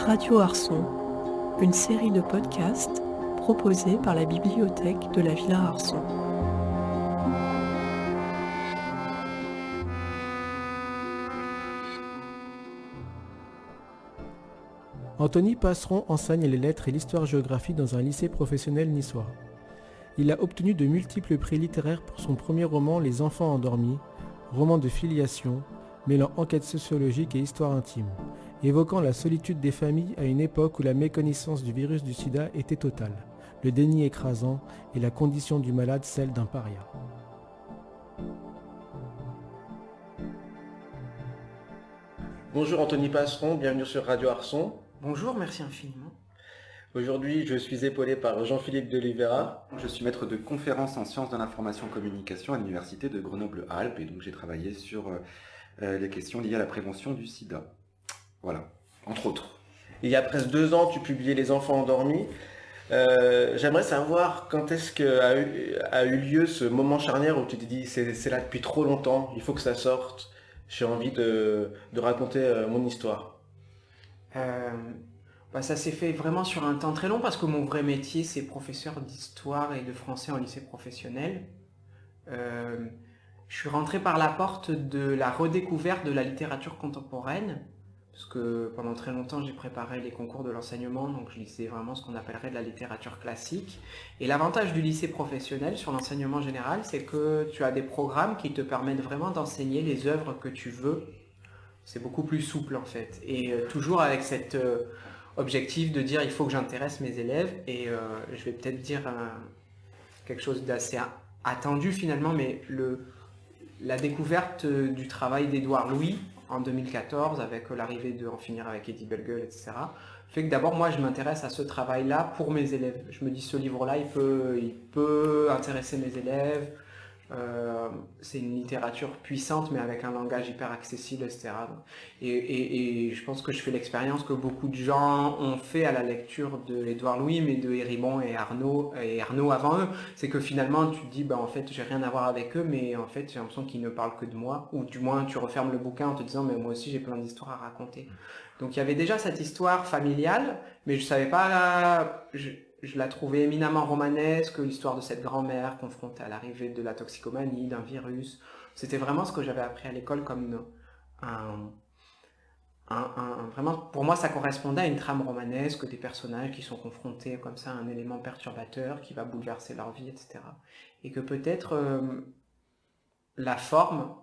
Radio Arson, une série de podcasts proposée par la bibliothèque de la Villa Arson. Anthony Passeron enseigne les lettres et l'histoire-géographie dans un lycée professionnel niçois. Il a obtenu de multiples prix littéraires pour son premier roman Les Enfants endormis, roman de filiation, mêlant enquête sociologique et histoire intime, évoquant la solitude des familles à une époque où la méconnaissance du virus du sida était totale, le déni écrasant et la condition du malade celle d'un paria. Bonjour Anthony Passeron, bienvenue sur Radio Arson. Bonjour, merci infiniment. Aujourd'hui, je suis épaulé par Jean-Philippe Delivera. Je suis maître de conférences en sciences de l'information et communication à l'université de Grenoble-Alpes et donc j'ai travaillé sur les questions liées à la prévention du sida. Voilà, entre autres. Il y a presque 2 ans, tu publiais Les Enfants endormis. J'aimerais savoir quand est-ce qu'a eu lieu ce moment charnière où tu t'es dit c'est là depuis trop longtemps, il faut que ça sorte, j'ai envie de raconter mon histoire. Ça s'est fait vraiment sur un temps très long parce que mon vrai métier c'est professeur d'histoire et de français en lycée professionnel. Je suis rentré par la porte de la redécouverte de la littérature contemporaine parce que pendant très longtemps j'ai préparé les concours de l'enseignement, donc je lisais vraiment ce qu'on appellerait de la littérature classique. Et l'avantage du lycée professionnel sur l'enseignement général, c'est que tu as des programmes qui te permettent vraiment d'enseigner les œuvres que tu veux. C'est beaucoup plus souple en fait. Et toujours avec cet objectif de dire il faut que j'intéresse mes élèves. Et je vais peut-être dire quelque chose d'assez attendu finalement, mais la découverte du travail d'Édouard Louis en 2014 avec l'arrivée de En finir avec Eddie Bellegueule, etc. fait que d'abord moi je m'intéresse à ce travail-là pour mes élèves. Je me dis ce livre-là il peut intéresser mes élèves. C'est une littérature puissante mais avec un langage hyper accessible, etc. Et je pense que je fais l'expérience que beaucoup de gens ont fait à la lecture de Édouard Louis, mais de Héribon et Arnaud avant eux. C'est que finalement tu te dis en fait j'ai rien à voir avec eux, mais en fait j'ai l'impression qu'ils ne parlent que de moi, ou du moins tu refermes le bouquin en te disant mais moi aussi j'ai plein d'histoires à raconter. Donc il y avait déjà cette histoire familiale, mais je savais pas, je la trouvais éminemment romanesque, l'histoire de cette grand-mère confrontée à l'arrivée de la toxicomanie, d'un virus. C'était vraiment ce que j'avais appris à l'école comme vraiment, pour moi, ça correspondait à une trame romanesque, des personnages qui sont confrontés comme ça à un élément perturbateur qui va bouleverser leur vie, etc. Et que peut-être la forme,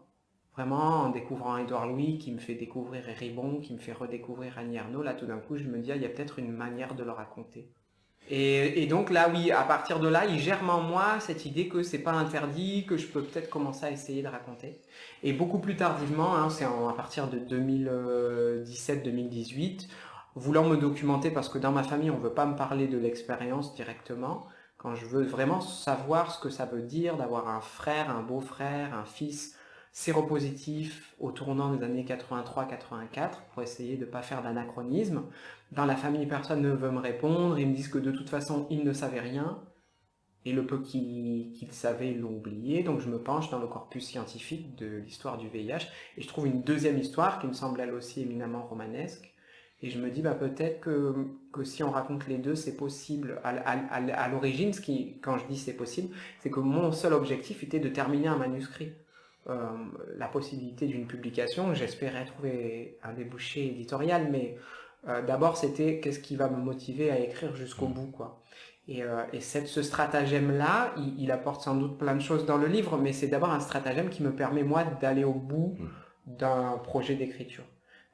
vraiment en découvrant Édouard Louis, qui me fait découvrir Héribon, qui me fait redécouvrir Annie Ernaux, là tout d'un coup je me dis il y a peut-être une manière de le raconter. Et donc là, oui, à partir de là, il germe en moi cette idée que c'est pas interdit, que je peux peut-être commencer à essayer de raconter. Et beaucoup plus tardivement, c'est à partir de 2017-2018, voulant me documenter, parce que dans ma famille, on veut pas me parler de l'expérience directement, quand je veux vraiment savoir ce que ça veut dire d'avoir un frère, un beau-frère, un fils séropositif au tournant des années 83-84, pour essayer de ne pas faire d'anachronisme. Dans la famille, personne ne veut me répondre, ils me disent que de toute façon, ils ne savaient rien, et le peu qu'ils savaient, ils l'ont oublié, donc je me penche dans le corpus scientifique de l'histoire du VIH, et je trouve une deuxième histoire qui me semble elle aussi éminemment romanesque, et je me dis peut-être que si on raconte les deux, c'est possible. À l'origine, quand je dis c'est possible, c'est que mon seul objectif était de terminer un manuscrit. La possibilité d'une publication, j'espérais trouver un débouché éditorial, mais d'abord c'était qu'est-ce qui va me motiver à écrire jusqu'au bout, quoi. Et ce stratagème-là, il apporte sans doute plein de choses dans le livre, mais c'est d'abord un stratagème qui me permet moi d'aller au bout d'un projet d'écriture,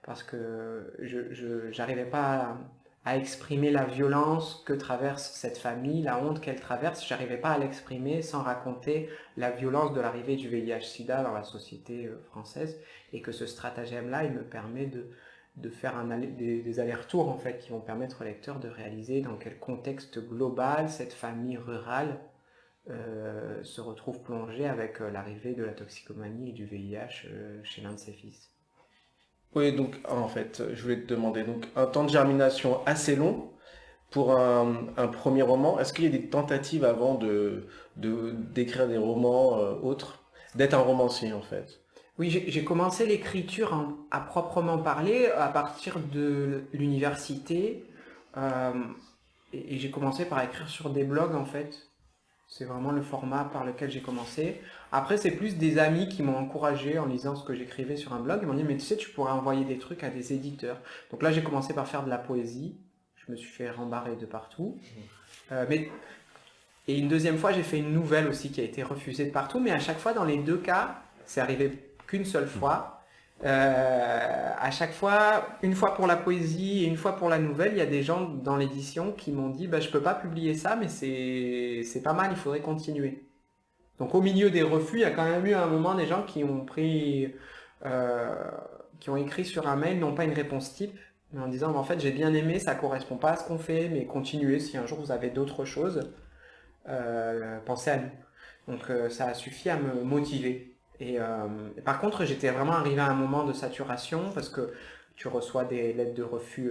parce que je n'arrivais pas à exprimer la violence que traverse cette famille, la honte qu'elle traverse, j'arrivais pas à l'exprimer sans raconter la violence de l'arrivée du VIH-Sida dans la société française, et que ce stratagème-là, il me permet de faire des allers-retours en fait, qui vont permettre au lecteur de réaliser dans quel contexte global cette famille rurale se retrouve plongée avec l'arrivée de la toxicomanie et du VIH chez l'un de ses fils. Oui, donc en fait, je voulais te demander, donc un temps de germination assez long pour un premier roman. Est-ce qu'il y a des tentatives avant d'écrire des romans autres, d'être un romancier en fait? Oui, j'ai commencé l'écriture à proprement parler à partir de l'université. euh, et j'ai commencé par écrire sur des blogs en fait. C'est vraiment le format par lequel j'ai commencé. Après, c'est plus des amis qui m'ont encouragé en lisant ce que j'écrivais sur un blog. Ils m'ont dit, mais tu sais, tu pourrais envoyer des trucs à des éditeurs. Donc là, j'ai commencé par faire de la poésie. Je me suis fait rembarrer de partout. Et une deuxième fois, j'ai fait une nouvelle aussi qui a été refusée de partout. Mais à chaque fois, dans les deux cas, c'est arrivé qu'une seule fois. À chaque fois, une fois pour la poésie et une fois pour la nouvelle, il y a des gens dans l'édition qui m'ont dit je peux pas publier ça, mais c'est pas mal, il faudrait continuer. Donc au milieu des refus, il y a quand même eu à un moment des gens qui ont qui ont écrit sur un mail, non pas une réponse type, mais en disant en fait j'ai bien aimé, ça correspond pas à ce qu'on fait, mais continuez si un jour vous avez d'autres choses, pensez à nous. Donc ça a suffi à me motiver. Et par contre, j'étais vraiment arrivé à un moment de saturation parce que tu reçois des lettres de refus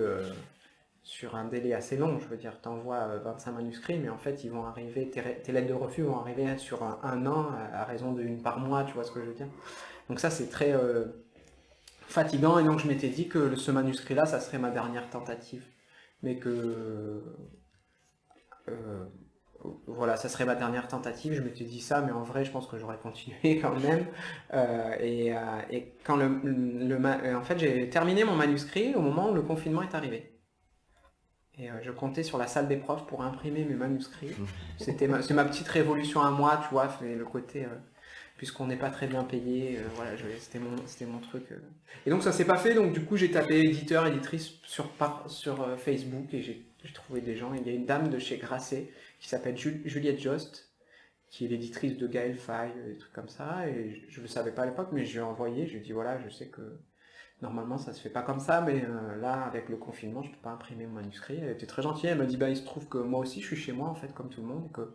sur un délai assez long. Je veux dire, tu envoies 25 manuscrits, mais en fait, ils vont arriver, tes lettres de refus vont arriver sur un an à raison d'une par mois, tu vois ce que je veux dire. Donc ça, c'est très fatigant. Et donc, je m'étais dit que ce manuscrit-là, ça serait ma dernière tentative. Mais que... voilà, ça serait ma dernière tentative, je m'étais dit ça, mais en vrai, je pense que j'aurais continué quand même. Et quand en fait, j'ai terminé mon manuscrit au moment où le confinement est arrivé. Et je comptais sur la salle des profs pour imprimer mes manuscrits. C'est ma petite révolution à moi, tu vois, c'est le côté, puisqu'on n'est pas très bien payé, voilà, c'était mon truc. Et donc ça s'est pas fait, donc du coup j'ai tapé éditeur, éditrice sur Facebook et j'ai trouvé des gens. Il y a une dame de chez Grasset qui s'appelle Juliette Jost, qui est l'éditrice de Gaël Faye, des trucs comme ça, et je ne le savais pas à l'époque, mais je lui ai envoyé, je lui ai dit voilà, je sais que normalement ça se fait pas comme ça, mais là avec le confinement je peux pas imprimer mon manuscrit. Elle était très gentille, elle m'a dit il se trouve que moi aussi je suis chez moi en fait comme tout le monde, et que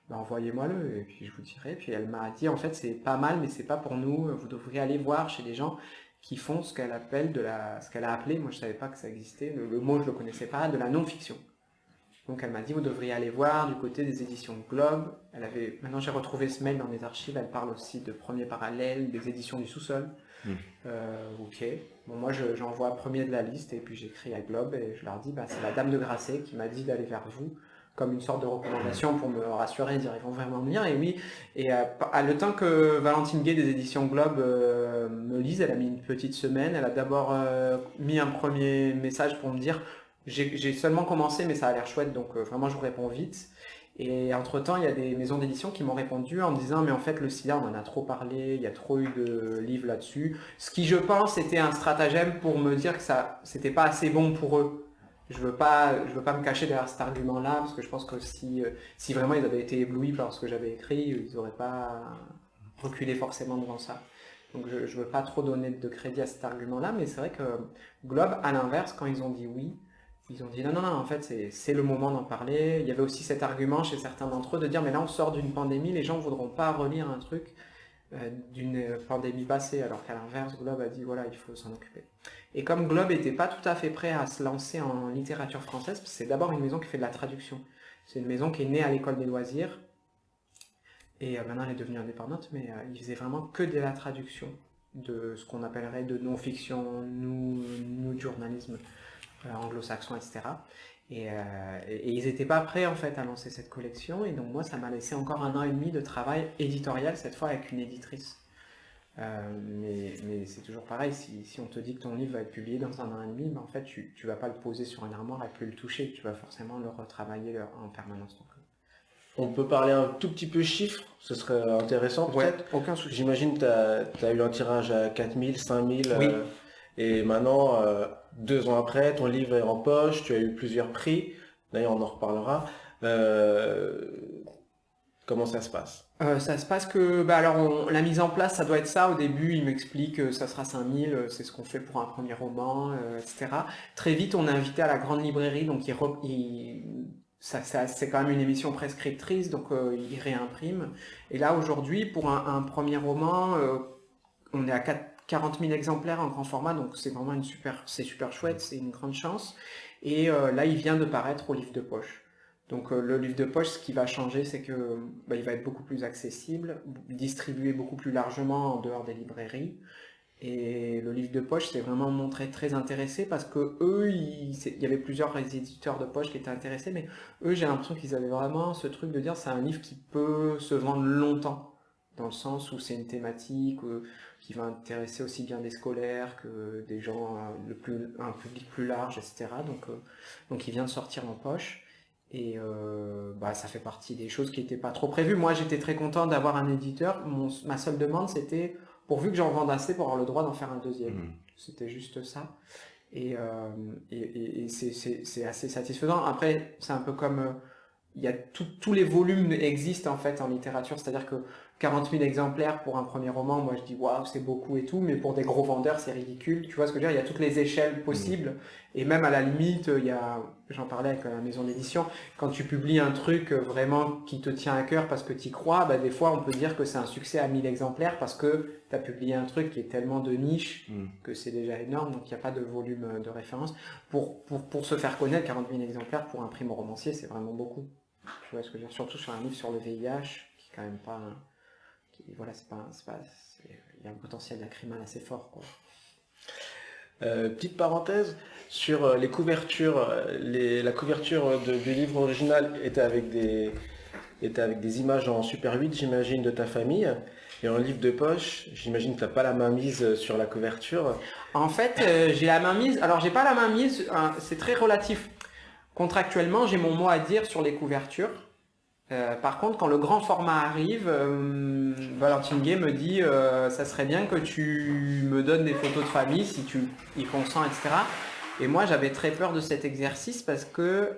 envoyez-moi-le et puis je vous dirai. Puis elle m'a dit en fait c'est pas mal mais c'est pas pour nous, vous devriez aller voir chez des gens qui font ce qu'elle appelle ce qu'elle a appelé, moi je savais pas que ça existait, le mot je le connaissais pas, de la non-fiction. Donc elle m'a dit vous devriez aller voir du côté des éditions Globe. Maintenant j'ai retrouvé ce mail dans mes archives, elle parle aussi de Premier Parallèle, des éditions du sous-sol. Ok, bon moi j'envoie premier de la liste et puis j'écris à Globe et je leur dis c'est la dame de Grasset qui m'a dit d'aller vers vous comme une sorte de recommandation pour me rassurer, dire ils vont vraiment venir. Et oui, et le temps que Valentine Gay des éditions Globe me lise, elle a mis une petite semaine, elle a d'abord mis un premier message pour me dire j'ai seulement commencé mais ça a l'air chouette, donc vraiment je vous réponds vite. Et entre-temps, il y a des maisons d'édition qui m'ont répondu en me disant mais en fait le sida on en a trop parlé, il y a trop eu de livres là-dessus. Ce qui je pense était un stratagème pour me dire que c'était pas assez bon pour eux. Je veux pas me cacher derrière cet argument-là, parce que je pense que si vraiment ils avaient été éblouis par ce que j'avais écrit, ils n'auraient pas reculé forcément devant ça. Donc je ne veux pas trop donner de crédit à cet argument-là, mais c'est vrai que Globe, à l'inverse, quand ils ont dit oui, ils ont dit non, en fait c'est le moment d'en parler. Il y avait aussi cet argument chez certains d'entre eux de dire mais là on sort d'une pandémie, les gens ne voudront pas relire un truc d'une pandémie passée, alors qu'à l'inverse, Globe a dit voilà, il faut s'en occuper. Et comme Globe n'était pas tout à fait prêt à se lancer en littérature française, c'est d'abord une maison qui fait de la traduction. C'est une maison qui est née à l'école des loisirs, et maintenant elle est devenue indépendante, mais il faisait vraiment que de la traduction, de ce qu'on appellerait de non-fiction, new journalisme anglo-saxon, etc. Et ils n'étaient pas prêts en fait à lancer cette collection, et donc moi ça m'a laissé encore 1 an et demi de travail éditorial, cette fois avec une éditrice. Mais c'est toujours pareil, si on te dit que ton livre va être publié dans 1 an et demi, en fait tu vas pas le poser sur une armoire et plus le toucher, tu vas forcément le retravailler en permanence. Donc, on peut parler un tout petit peu chiffres, ce serait intéressant peut-être. Ouais, aucun souci. J'imagine que tu as eu un tirage à 4000, 5000, oui. Et maintenant, 2 ans après, ton livre est en poche, tu as eu plusieurs prix, d'ailleurs on en reparlera. Comment ça se passe? Ça se passe que, alors la mise en place, ça doit être ça. Au début, il m'explique que ça sera 5000, c'est ce qu'on fait pour un premier roman, etc. Très vite, on est invité à la grande librairie, donc c'est quand même une émission prescriptrice, donc il réimprime. Et là, aujourd'hui, pour un premier roman, on est à 40 000 exemplaires en grand format, donc c'est vraiment super chouette, c'est une grande chance. Et là, il vient de paraître au livre de poche. Donc le livre de poche, ce qui va changer, c'est que il va être beaucoup plus accessible, distribué beaucoup plus largement en dehors des librairies. Et le livre de poche s'est vraiment montré très intéressé parce que eux, il y avait plusieurs éditeurs de poche qui étaient intéressés, mais eux, j'ai l'impression qu'ils avaient vraiment ce truc de dire c'est un livre qui peut se vendre longtemps, dans le sens où c'est une thématique qui va intéresser aussi bien des scolaires que des gens, un public plus large, etc. Donc il vient de sortir en poche. Et ça fait partie des choses qui n'étaient pas trop prévues. Moi, j'étais très content d'avoir un éditeur. Ma seule demande, c'était pourvu que j'en vende assez pour avoir le droit d'en faire un deuxième. C'était juste ça. Et c'est assez satisfaisant. Après, c'est un peu comme... il y a tous les volumes existent en fait en littérature. C'est-à-dire que 40 000 exemplaires pour un premier roman, moi je dis waouh, c'est beaucoup et tout, mais pour des gros vendeurs, c'est ridicule. Tu vois ce que je veux dire? Il y a toutes les échelles possibles. Et même à la limite, j'en parlais avec la maison d'édition, quand tu publies un truc vraiment qui te tient à cœur parce que tu y crois, des fois on peut dire que c'est un succès à 1000 exemplaires parce que tu as publié un truc qui est tellement de niche que c'est déjà énorme, donc il n'y a pas de volume de référence. Pour se faire connaître, 40 000 exemplaires pour un primo-romancier, c'est vraiment beaucoup. Tu vois ce que je veux dire? Surtout sur un livre sur le VIH, qui est quand même pas... il y a un potentiel d'acrymal assez fort, quoi. Petite parenthèse sur les couvertures. La couverture du livre original était avec des images en Super 8, j'imagine, de ta famille. Et en livre de poche, j'imagine que tu n'as pas la main mise sur la couverture. En fait, j'ai la main mise. Alors, j'ai pas la main mise, c'est très relatif. Contractuellement, j'ai mon mot à dire sur les couvertures. Par contre, quand le grand format arrive, Valentine Gay me dit ça serait bien que tu me donnes des photos de famille si tu y consens, etc. Et moi, j'avais très peur de cet exercice parce que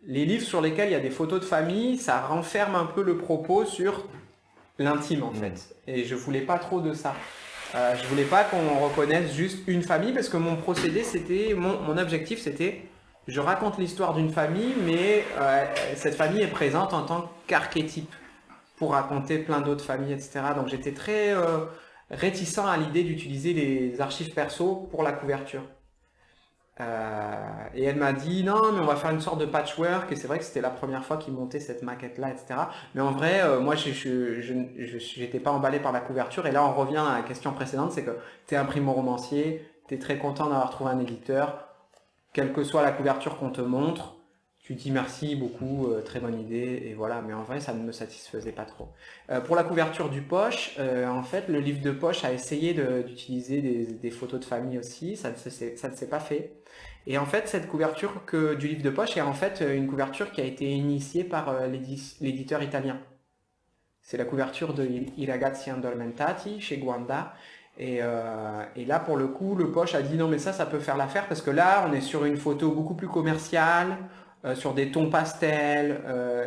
les livres sur lesquels il y a des photos de famille, ça renferme un peu le propos sur l'intime en fait. Et je voulais pas trop de ça. Je voulais pas qu'on reconnaisse juste une famille parce que mon procédé, mon objectif, c'était je raconte l'histoire d'une famille, mais cette famille est présente en tant qu'archétype pour raconter plein d'autres familles, etc. Donc j'étais très réticent à l'idée d'utiliser les archives perso pour la couverture. Et elle m'a dit non, mais on va faire une sorte de patchwork. Et c'est vrai que c'était la première fois qu'il montait cette maquette-là, etc. Mais en vrai, moi, je n'étais pas emballé par la couverture. Et là, on revient à la question précédente, c'est que tu es un primo-romancier, tu es très content d'avoir trouvé un éditeur. Quelle que soit la couverture qu'on te montre, tu dis merci beaucoup, très bonne idée, et voilà. Mais en vrai, ça ne me satisfaisait pas trop. Pour la couverture du poche, en fait, le livre de poche a essayé d'utiliser des photos de famille aussi, ça ne s'est pas fait. Et en fait, cette couverture du livre de poche est en fait une couverture qui a été initiée par l'éditeur italien. C'est la couverture de I ragazzi addormentati chez Guanda. Et là, pour le coup, le poche a dit non, mais ça peut faire l'affaire parce que là, on est sur une photo beaucoup plus commerciale, sur des tons pastels.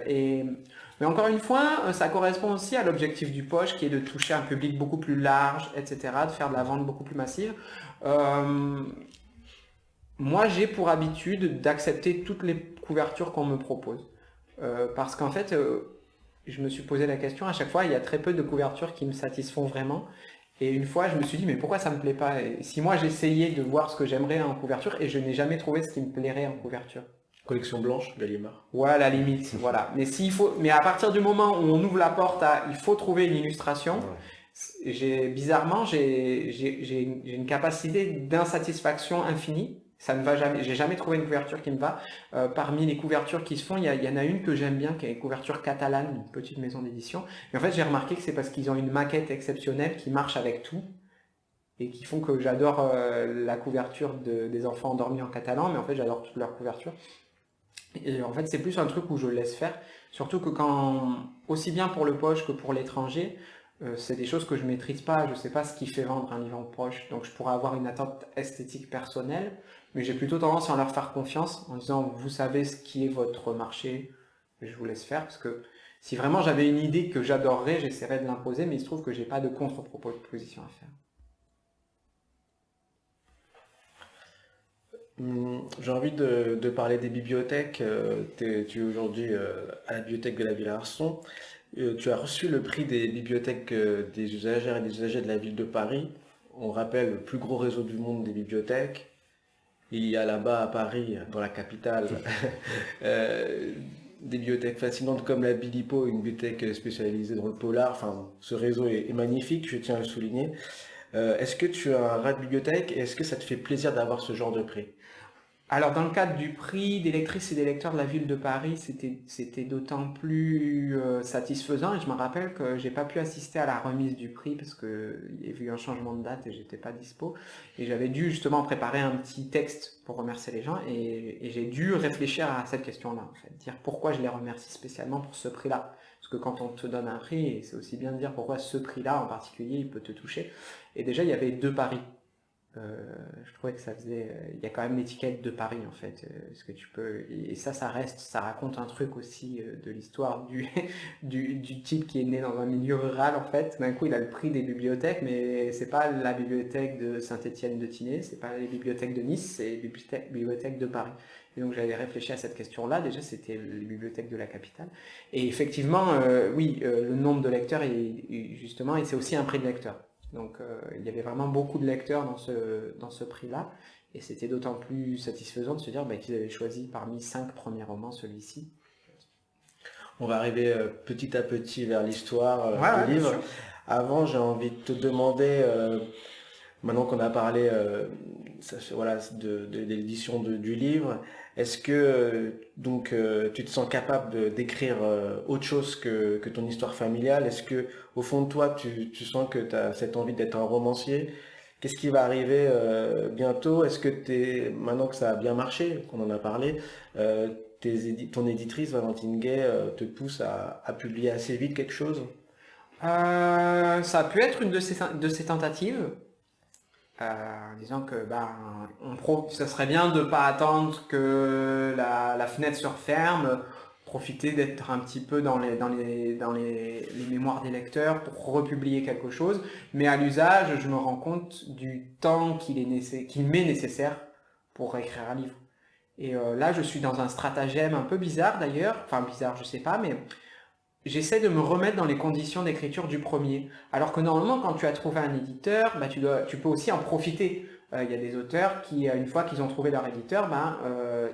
Mais encore une fois, ça correspond aussi à l'objectif du poche qui est de toucher un public beaucoup plus large, etc., de faire de la vente beaucoup plus massive. Moi, j'ai pour habitude d'accepter toutes les couvertures qu'on me propose. Parce qu'en fait, je me suis posé la question, à chaque fois, il y a très peu de couvertures qui me satisfont vraiment. Et une fois, je me suis dit, mais pourquoi ça ne me plaît pas? Et si moi, j'essayais de voir ce que j'aimerais en couverture, et je n'ai jamais trouvé ce qui me plairait en couverture. Collection blanche, Gallimard. Ouais, à la limite, voilà. Mais à partir du moment où on ouvre la porte à, il faut trouver une illustration, bizarrement, j'ai une capacité d'insatisfaction infinie. Ça ne va jamais, j'ai jamais trouvé une couverture qui me va. Parmi les couvertures qui se font, il y en a une que j'aime bien, qui est une couverture catalane, une petite maison d'édition. Mais en fait, j'ai remarqué que c'est parce qu'ils ont une maquette exceptionnelle qui marche avec tout et qui font que j'adore la couverture des enfants endormis en catalan, mais en fait, j'adore toute leur couverture. Et en fait, c'est plus un truc où je laisse faire, surtout que aussi bien pour le poche que pour l'étranger, c'est des choses que je maîtrise pas, je sais pas ce qui fait vendre un livre en poche, donc je pourrais avoir une attente esthétique personnelle, mais j'ai plutôt tendance à leur faire confiance en disant vous savez ce qui est votre marché, je vous laisse faire, parce que si vraiment j'avais une idée que j'adorerais, j'essaierais de l'imposer, mais il se trouve que j'ai pas de contre-proposition à faire. J'ai envie de parler des bibliothèques. Tu es aujourd'hui à la bibliothèque de la Villa Arson. Tu as reçu le prix des bibliothèques des usagères et des usagers de la ville de Paris. On rappelle le plus gros réseau du monde des bibliothèques. il y a là-bas à Paris, dans la capitale, des bibliothèques fascinantes comme la Bilipo, une bibliothèque spécialisée dans le polar. Enfin, ce réseau est magnifique, je tiens à le souligner. Est-ce que tu as un rat de bibliothèque et est-ce que ça te fait plaisir d'avoir ce genre de prix? Alors, dans le cadre du prix des lectrices et des lecteurs de la ville de Paris, c'était d'autant plus satisfaisant. Et je me rappelle que j'ai pas pu assister à la remise du prix parce qu'il y a eu un changement de date et j'étais pas dispo. Et j'avais dû justement préparer un petit texte pour remercier les gens. Et j'ai dû réfléchir à cette question-là, en fait. Dire pourquoi je les remercie spécialement pour ce prix-là. Parce que quand on te donne un prix, c'est aussi bien de dire pourquoi ce prix-là en particulier, il peut te toucher. Et déjà, il y avait 2 paris. Je trouvais que ça faisait. Il y a quand même l'étiquette de Paris en fait. Ce que tu peux. Et ça reste. Ça raconte un truc aussi de l'histoire du type qui est né dans un milieu rural en fait. D'un coup, il a le prix des bibliothèques, mais c'est pas la bibliothèque de Saint-Étienne-de-Tinée, c'est pas les bibliothèques de Nice, c'est les bibliothèques de Paris. Et donc j'avais réfléchi à cette question-là. Déjà, c'était les bibliothèques de la capitale. Et effectivement, oui, le nombre de lecteurs justement, et c'est aussi un prix de lecteur. Donc il y avait vraiment beaucoup de lecteurs dans ce prix-là, et c'était d'autant plus satisfaisant de se dire qu'ils avaient choisi parmi 5 premiers romans celui-ci. On va arriver petit à petit vers l'histoire Ouais, du bien livre. sûr. Avant, j'ai envie de te demander, maintenant qu'on a parlé voilà, de l'édition du livre, est-ce que tu te sens capable d'écrire autre chose que ton histoire familiale? Est-ce que au fond de toi, tu sens que tu as cette envie d'être un romancier? Qu'est-ce qui va arriver bientôt? Est-ce que maintenant que ça a bien marché, qu'on en a parlé, ton éditrice Valentine Gay te pousse à publier assez vite quelque chose? Ça a pu être une de ces tentatives, en disant que ça serait bien de ne pas attendre que la fenêtre se referme, profiter d'être un petit peu dans les mémoires des lecteurs pour republier quelque chose, mais à l'usage, je me rends compte du temps qu'il m'est nécessaire pour écrire un livre. Et là, je suis dans un stratagème un peu bizarre d'ailleurs, enfin bizarre, je sais pas, mais j'essaie de me remettre dans les conditions d'écriture du premier. Alors que normalement, quand tu as trouvé un éditeur, tu peux aussi en profiter. Il y a des auteurs qui, une fois qu'ils ont trouvé leur éditeur,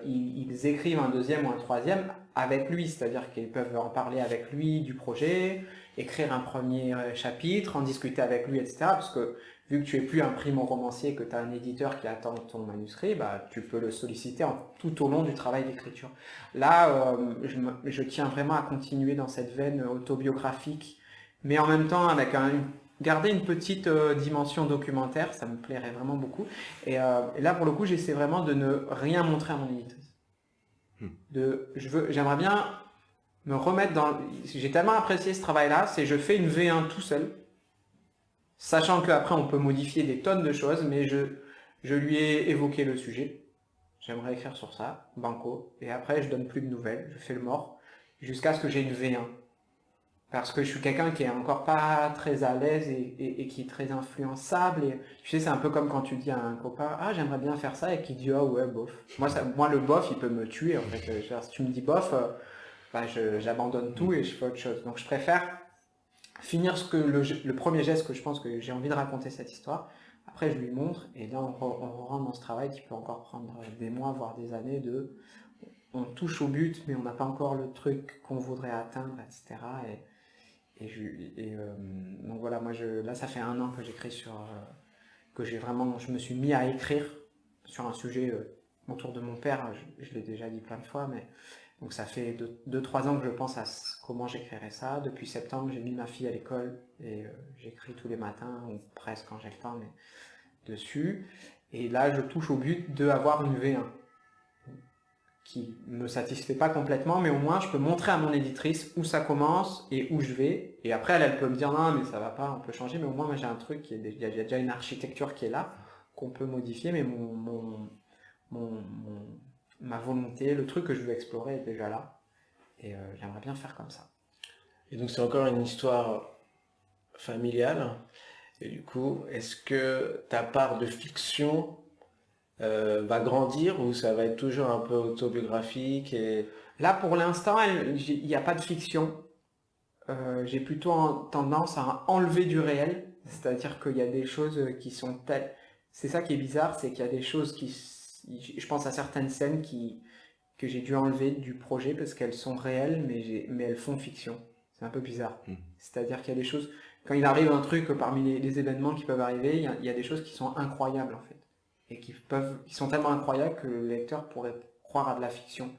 ils écrivent un deuxième ou un troisième avec lui. C'est-à-dire qu'ils peuvent en parler avec lui du projet, écrire un premier chapitre, en discuter avec lui, etc. Parce que vu que tu es plus un primo-romancier, que tu as un éditeur qui attend ton manuscrit, tu peux le solliciter tout au long du travail d'écriture. Là, je tiens vraiment à continuer dans cette veine autobiographique, mais en même temps avec garder une petite dimension documentaire, ça me plairait vraiment beaucoup. Et là, pour le coup, j'essaie vraiment de ne rien montrer à mon éditrice. J'aimerais bien me remettre dans... J'ai tellement apprécié ce travail-là, je fais une V1 tout seul, sachant qu'après on peut modifier des tonnes de choses, mais je lui ai évoqué le sujet. J'aimerais écrire sur ça, banco, et après je donne plus de nouvelles, je fais le mort, jusqu'à ce que j'ai une V1. Parce que je suis quelqu'un qui est encore pas très à l'aise et qui est très influençable. Et tu sais, c'est un peu comme quand tu dis à un copain, ah j'aimerais bien faire ça, et qui dit, ah ouais, bof. Moi le bof, il peut me tuer en fait. Si tu me dis bof, j'abandonne tout et je fais autre chose. Donc je préfère finir le premier geste que je pense que j'ai envie de raconter cette histoire. Après, je lui montre, et là, on rentre dans ce travail qui peut encore prendre des mois, voire des années on touche au but, mais on n'a pas encore le truc qu'on voudrait atteindre, etc. Donc voilà, là, ça fait 1 an que j'écris je me suis mis à écrire sur un sujet autour de mon père. Je l'ai déjà dit plein de fois, mais donc ça fait 2-3 ans que je pense à comment j'écrirais ça. Depuis septembre, j'ai mis ma fille à l'école et j'écris tous les matins, ou presque quand j'ai le temps, mais dessus. Et là, je touche au but d'avoir une V1 qui ne me satisfait pas complètement, mais au moins je peux montrer à mon éditrice où ça commence et où je vais. Et après, elle peut me dire non, mais ça va pas, on peut changer, mais au moins moi, j'ai un truc, il y a déjà une architecture qui est là, qu'on peut modifier, mais ma volonté, le truc que je veux explorer est déjà là. Et j'aimerais bien faire comme ça. Et donc c'est encore une histoire familiale. Et du coup, est-ce que ta part de fiction va grandir ou ça va être toujours un peu autobiographique Là, pour l'instant, il n'y a pas de fiction. J'ai plutôt tendance à enlever du réel. C'est-à-dire qu'il y a des choses qui sont telles... C'est ça qui est bizarre, c'est qu'il y a des choses qui je pense à certaines scènes que j'ai dû enlever du projet parce qu'elles sont réelles, mais elles font fiction. C'est un peu bizarre. C'est-à-dire qu'il y a des choses, quand il arrive un truc parmi les événements qui peuvent arriver, il y a des choses qui sont incroyables en fait. Et qui sont tellement incroyables que le lecteur pourrait croire à de la fiction.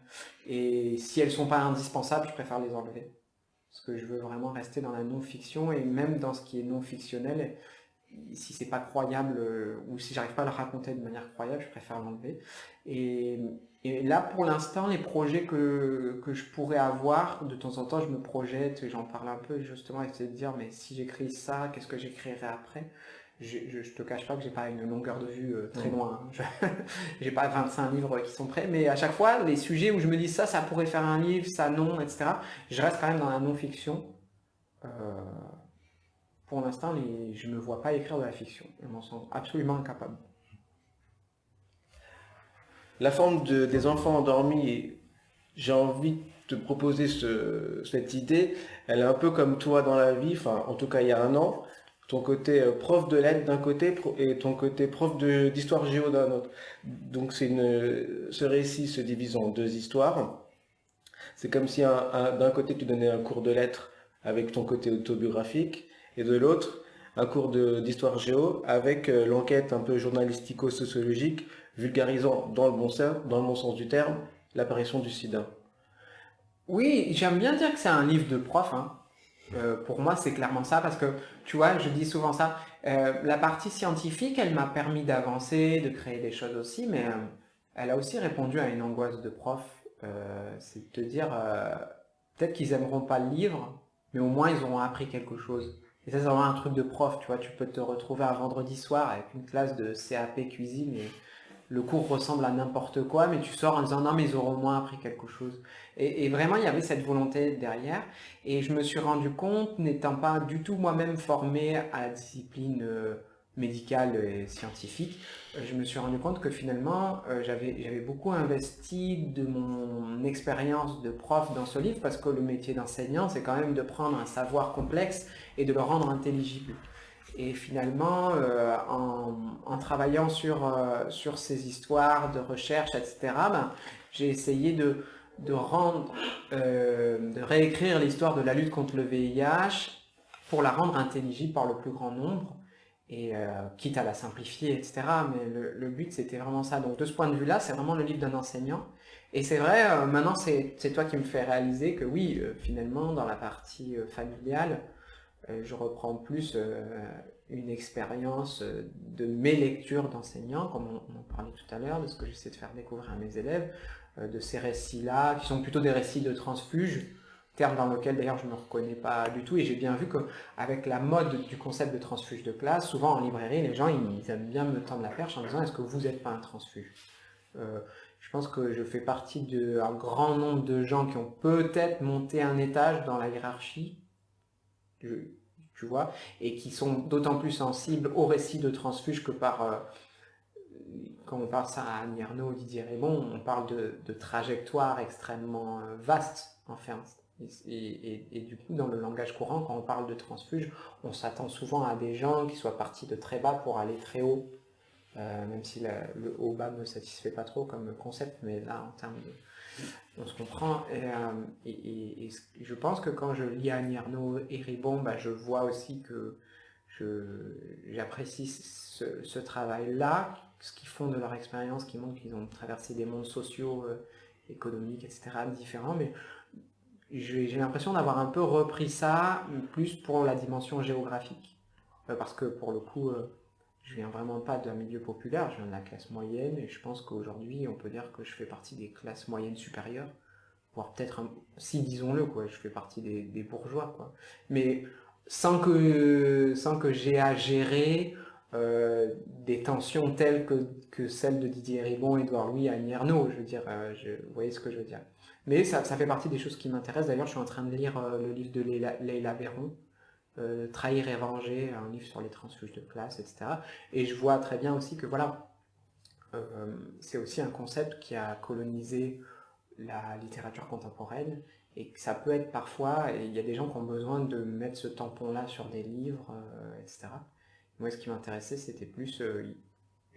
Et si elles sont pas indispensables, je préfère les enlever. Parce que je veux vraiment rester dans la non-fiction, et même dans ce qui est non-fictionnel, si c'est pas croyable, ou si j'arrive pas à le raconter de manière croyable, je préfère l'enlever. Et là, pour l'instant, les projets que je pourrais avoir, de temps en temps, je me projette, j'en parle un peu, justement, essayer de dire, mais si j'écris ça, qu'est-ce que j'écrirai après? Je te cache pas que j'ai pas une longueur de vue très loin. J'ai pas 25 livres qui sont prêts, mais à chaque fois, les sujets où je me dis ça pourrait faire un livre, ça non, etc. Je reste quand même dans la non-fiction. Pour l'instant, je me vois pas écrire de la fiction. Je m'en sens absolument incapable. La forme des enfants endormis, j'ai envie de te proposer cette idée. Elle est un peu comme toi dans la vie, enfin en tout cas il y a un an. Ton côté prof de lettres d'un côté et ton côté prof d'histoire géo d'un autre. Donc ce récit se divise en deux histoires. C'est comme si d'un côté tu donnais un cours de lettres avec ton côté autobiographique et de l'autre un cours d'histoire géo avec l'enquête un peu journalistico-sociologique vulgarisant dans le bon sens du terme l'apparition du sida. Oui, j'aime bien dire que c'est un livre de prof, hein. Pour moi, c'est clairement ça, parce que, tu vois, je dis souvent ça, la partie scientifique, elle m'a permis d'avancer, de créer des choses aussi, mais elle a aussi répondu à une angoisse de prof. C'est de te dire, peut-être qu'ils aimeront pas le livre, mais au moins ils auront appris quelque chose. Et ça, c'est vraiment un truc de prof, tu vois, tu peux te retrouver un vendredi soir avec une classe de CAP cuisine et le cours ressemble à n'importe quoi, mais tu sors en disant non, mais ils auront au moins appris quelque chose. Et vraiment, il y avait cette volonté derrière. Et je me suis rendu compte, n'étant pas du tout moi-même formé à la discipline médicale et scientifique, je me suis rendu compte que finalement, j'avais beaucoup investi de mon expérience de prof dans ce livre, parce que le métier d'enseignant, c'est quand même de prendre un savoir complexe et de le rendre intelligible. Et finalement, en travaillant sur ces histoires de recherche, etc., j'ai essayé de réécrire l'histoire de la lutte contre le VIH pour la rendre intelligible par le plus grand nombre, et quitte à la simplifier, etc. Mais le but, c'était vraiment ça. Donc de ce point de vue-là, c'est vraiment le livre d'un enseignant. Et c'est vrai, maintenant, c'est toi qui me fais réaliser que oui, finalement, dans la partie familiale, je reprends plus une expérience de mes lectures d'enseignants, comme on en parlait tout à l'heure, de ce que j'essaie de faire découvrir à mes élèves, de ces récits-là, qui sont plutôt des récits de transfuge, terme dans lequel d'ailleurs je ne me reconnais pas du tout, et j'ai bien vu qu'avec la mode du concept de transfuge de classe, souvent en librairie, les gens ils aiment bien me tendre la perche en disant « est-ce que vous n'êtes pas un transfuge ?» Je pense que je fais partie d'un grand nombre de gens qui ont peut-être monté un étage dans la hiérarchie, tu vois, et qui sont d'autant plus sensibles au récit de transfuge que quand on parle ça à Annie Ernaux, Didier Ribon, on parle de trajectoires extrêmement vastes, enfin. Et du coup, dans le langage courant, quand on parle de transfuge, on s'attend souvent à des gens qui soient partis de très bas pour aller très haut, même si le haut-bas ne me satisfait pas trop comme concept, mais là, en termes de... On se comprend, et je pense que quand je lis Annie Ernaux et Ribon, je vois aussi que j'apprécie ce travail-là, ce qu'ils font de leur expérience, qui montre qu'ils ont traversé des mondes sociaux, économiques, etc., différents, mais j'ai l'impression d'avoir un peu repris ça, plus pour la dimension géographique, parce que pour le coup, je viens vraiment pas d'un milieu populaire, je viens de la classe moyenne, et je pense qu'aujourd'hui, on peut dire que je fais partie des classes moyennes supérieures, voire peut-être, si disons-le, quoi, je fais partie des bourgeois, quoi. Mais sans que j'ai à gérer des tensions telles que celles de Didier Ribon, Édouard Louis, Annie Ernaux, je veux dire, vous voyez ce que je veux dire. Mais ça fait partie des choses qui m'intéressent. D'ailleurs, je suis en train de lire le livre de Leila Véron, Trahir et venger, un livre sur les transfuges de classe, etc. Et je vois très bien aussi que voilà, c'est aussi un concept qui a colonisé la littérature contemporaine, et que ça peut être parfois, et il y a des gens qui ont besoin de mettre ce tampon-là sur des livres, etc. Moi, ce qui m'intéressait, c'était plus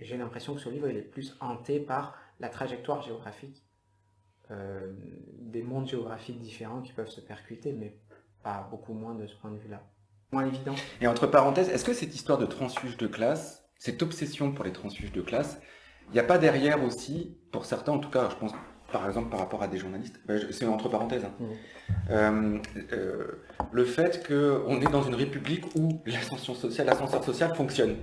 j'ai l'impression que ce livre il est plus hanté par la trajectoire géographique, des mondes géographiques différents qui peuvent se percuter, mais pas beaucoup moins de ce point de vue-là. Moins évident. Et entre parenthèses, est-ce que cette histoire de transfuge de classe, cette obsession pour les transfuges de classe, il n'y a pas derrière aussi, pour certains en tout cas, je pense par exemple par rapport à des journalistes, c'est entre parenthèses, le fait qu'on est dans une république où l'ascenseur social fonctionne.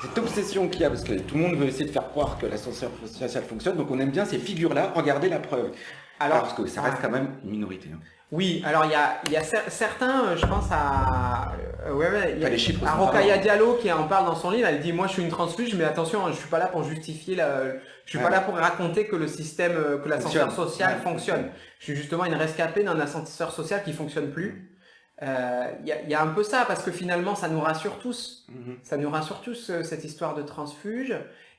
Cette obsession qu'il y a, parce que tout le monde veut essayer de faire croire que l'ascenseur social fonctionne, donc on aime bien ces figures-là, regardez la preuve. Alors, parce que ça reste quand même une minorité. Hein. Oui, alors il y a certains, je pense à les chiffres à Rokhaya Diallo qui en parle dans son livre, elle dit moi je suis une transfuge, mais attention, je suis pas là pour justifier, je suis pas là pour raconter que le système, que l'ascenseur social fonctionne. Je suis justement une rescapée d'un ascenseur social qui fonctionne plus. Il y a un peu ça, parce que finalement ça nous rassure tous. Ça nous rassure tous cette histoire de transfuge.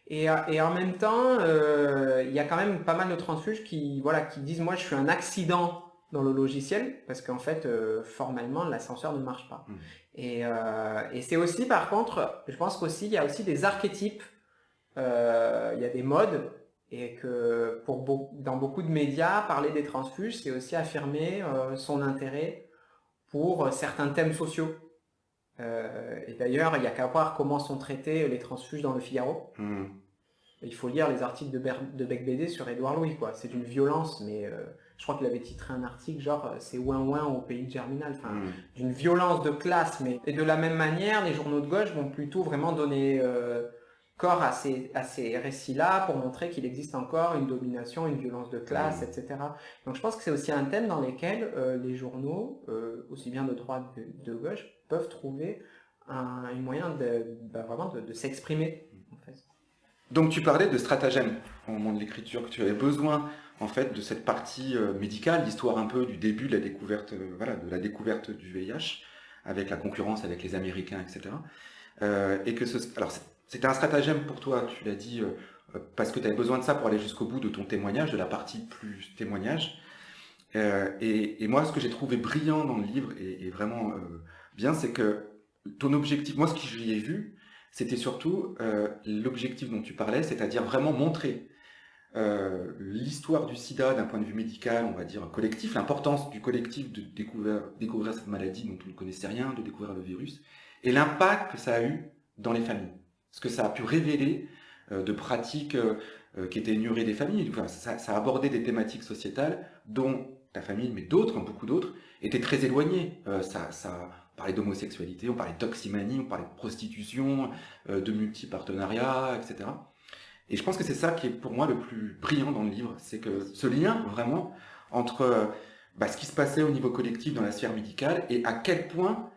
Et en même temps, il y a quand même pas mal de transfuges qui disent moi je suis un accident dans le logiciel, parce qu'en fait, formellement, l'ascenseur ne marche pas. Et c'est aussi, par contre, je pense qu'aussi, il y a aussi des archétypes, il y a des modes, et que dans beaucoup de médias, parler des transfuges, c'est aussi affirmer son intérêt pour certains thèmes sociaux. Et d'ailleurs, il n'y a qu'à voir comment sont traités les transfuges dans le Figaro. Il faut lire les articles de Bec BD sur Édouard Louis, quoi. C'est une violence, mais je crois qu'il avait titré un article genre c'est ouin au pays de Germinal, enfin d'une violence de classe. Mais et de la même manière, les journaux de gauche vont plutôt vraiment donner corps à ces récits-là pour montrer qu'il existe encore une domination, une violence de classe, etc. Donc je pense que c'est aussi un thème dans lequel les journaux, aussi bien de droite que de gauche, peuvent trouver un moyen de s'exprimer, en fait. Donc tu parlais de stratagème au moment de l'écriture, que tu avais besoin en fait de cette partie médicale, l'histoire un peu du début de la découverte, de la découverte du VIH, avec la concurrence avec les Américains, etc. Et que alors c'était un stratagème pour toi, tu l'as dit, parce que tu avais besoin de ça pour aller jusqu'au bout de ton témoignage, de la partie plus témoignage. Et moi, ce que j'ai trouvé brillant dans le livre, et vraiment bien, c'est que ton objectif, moi ce que j'y ai vu, c'était surtout l'objectif dont tu parlais, c'est-à-dire vraiment montrer l'histoire du sida d'un point de vue médical, on va dire collectif, l'importance du collectif de découvrir cette maladie dont on ne connaissait rien, de découvrir le virus, et l'impact que ça a eu dans les familles. Ce que ça a pu révéler de pratiques qui étaient ignorées des familles. Enfin, ça a abordé des thématiques sociétales dont ta famille, mais d'autres, beaucoup d'autres, étaient très éloignées. On parlait d'homosexualité, on parlait de toximanie, on parlait de prostitution, de multipartenariat, etc. Et je pense que c'est ça qui est pour moi le plus brillant dans le livre, c'est que ce lien vraiment entre ce qui se passait au niveau collectif dans la sphère médicale et à quel point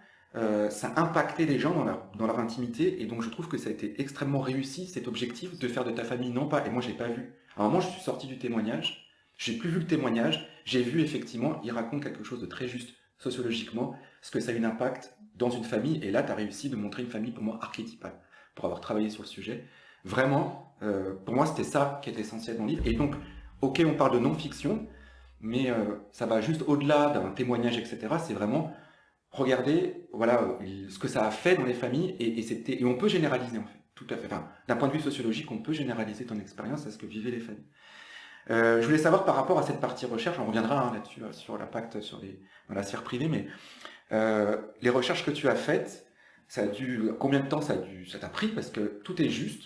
ça impactait les gens dans leur intimité. Et donc je trouve que ça a été extrêmement réussi, cet objectif de faire de ta famille, non pas, et moi je l'ai pas vu. À un moment je suis sorti du témoignage, j'ai plus vu le témoignage, j'ai vu effectivement, il raconte quelque chose de très juste sociologiquement, ce que ça a eu un impact dans une famille, et là tu as réussi de montrer une famille pour moi archétypale, pour avoir travaillé sur le sujet. Vraiment, pour moi c'était ça qui est essentiel dans le livre. Et donc, ok, on parle de non-fiction, mais ça va juste au-delà d'un témoignage, etc. C'est vraiment regarder ce que ça a fait dans les familles, et on peut généraliser en fait, tout à fait. Enfin, d'un point de vue sociologique, on peut généraliser ton expérience à ce que vivaient les familles. Je voulais savoir par rapport à cette partie recherche, on reviendra là-dessus, sur l'impact dans la sphère privée, mais les recherches que tu as faites, combien de temps ça t'a pris, parce que tout est juste,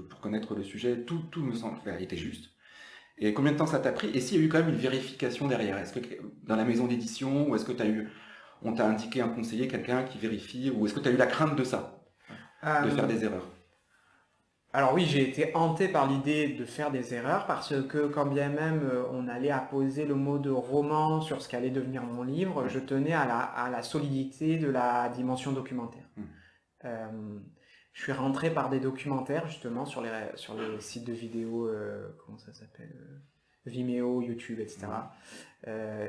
pour connaître le sujet, tout me semble était juste. Et combien de temps ça t'a pris, et s'il y a eu quand même une vérification derrière, est-ce que dans la maison d'édition, ou est-ce que on t'a indiqué un conseiller, quelqu'un qui vérifie, ou est-ce que tu as eu la crainte de ça, de faire des erreurs? Alors oui, j'ai été hanté par l'idée de faire des erreurs, parce que quand bien même on allait apposer le mot de roman sur ce qu'allait devenir mon livre, je tenais à la solidité de la dimension documentaire. Je suis rentré par des documentaires justement sur les sites de vidéos, comment ça s'appelle, Vimeo, YouTube, etc.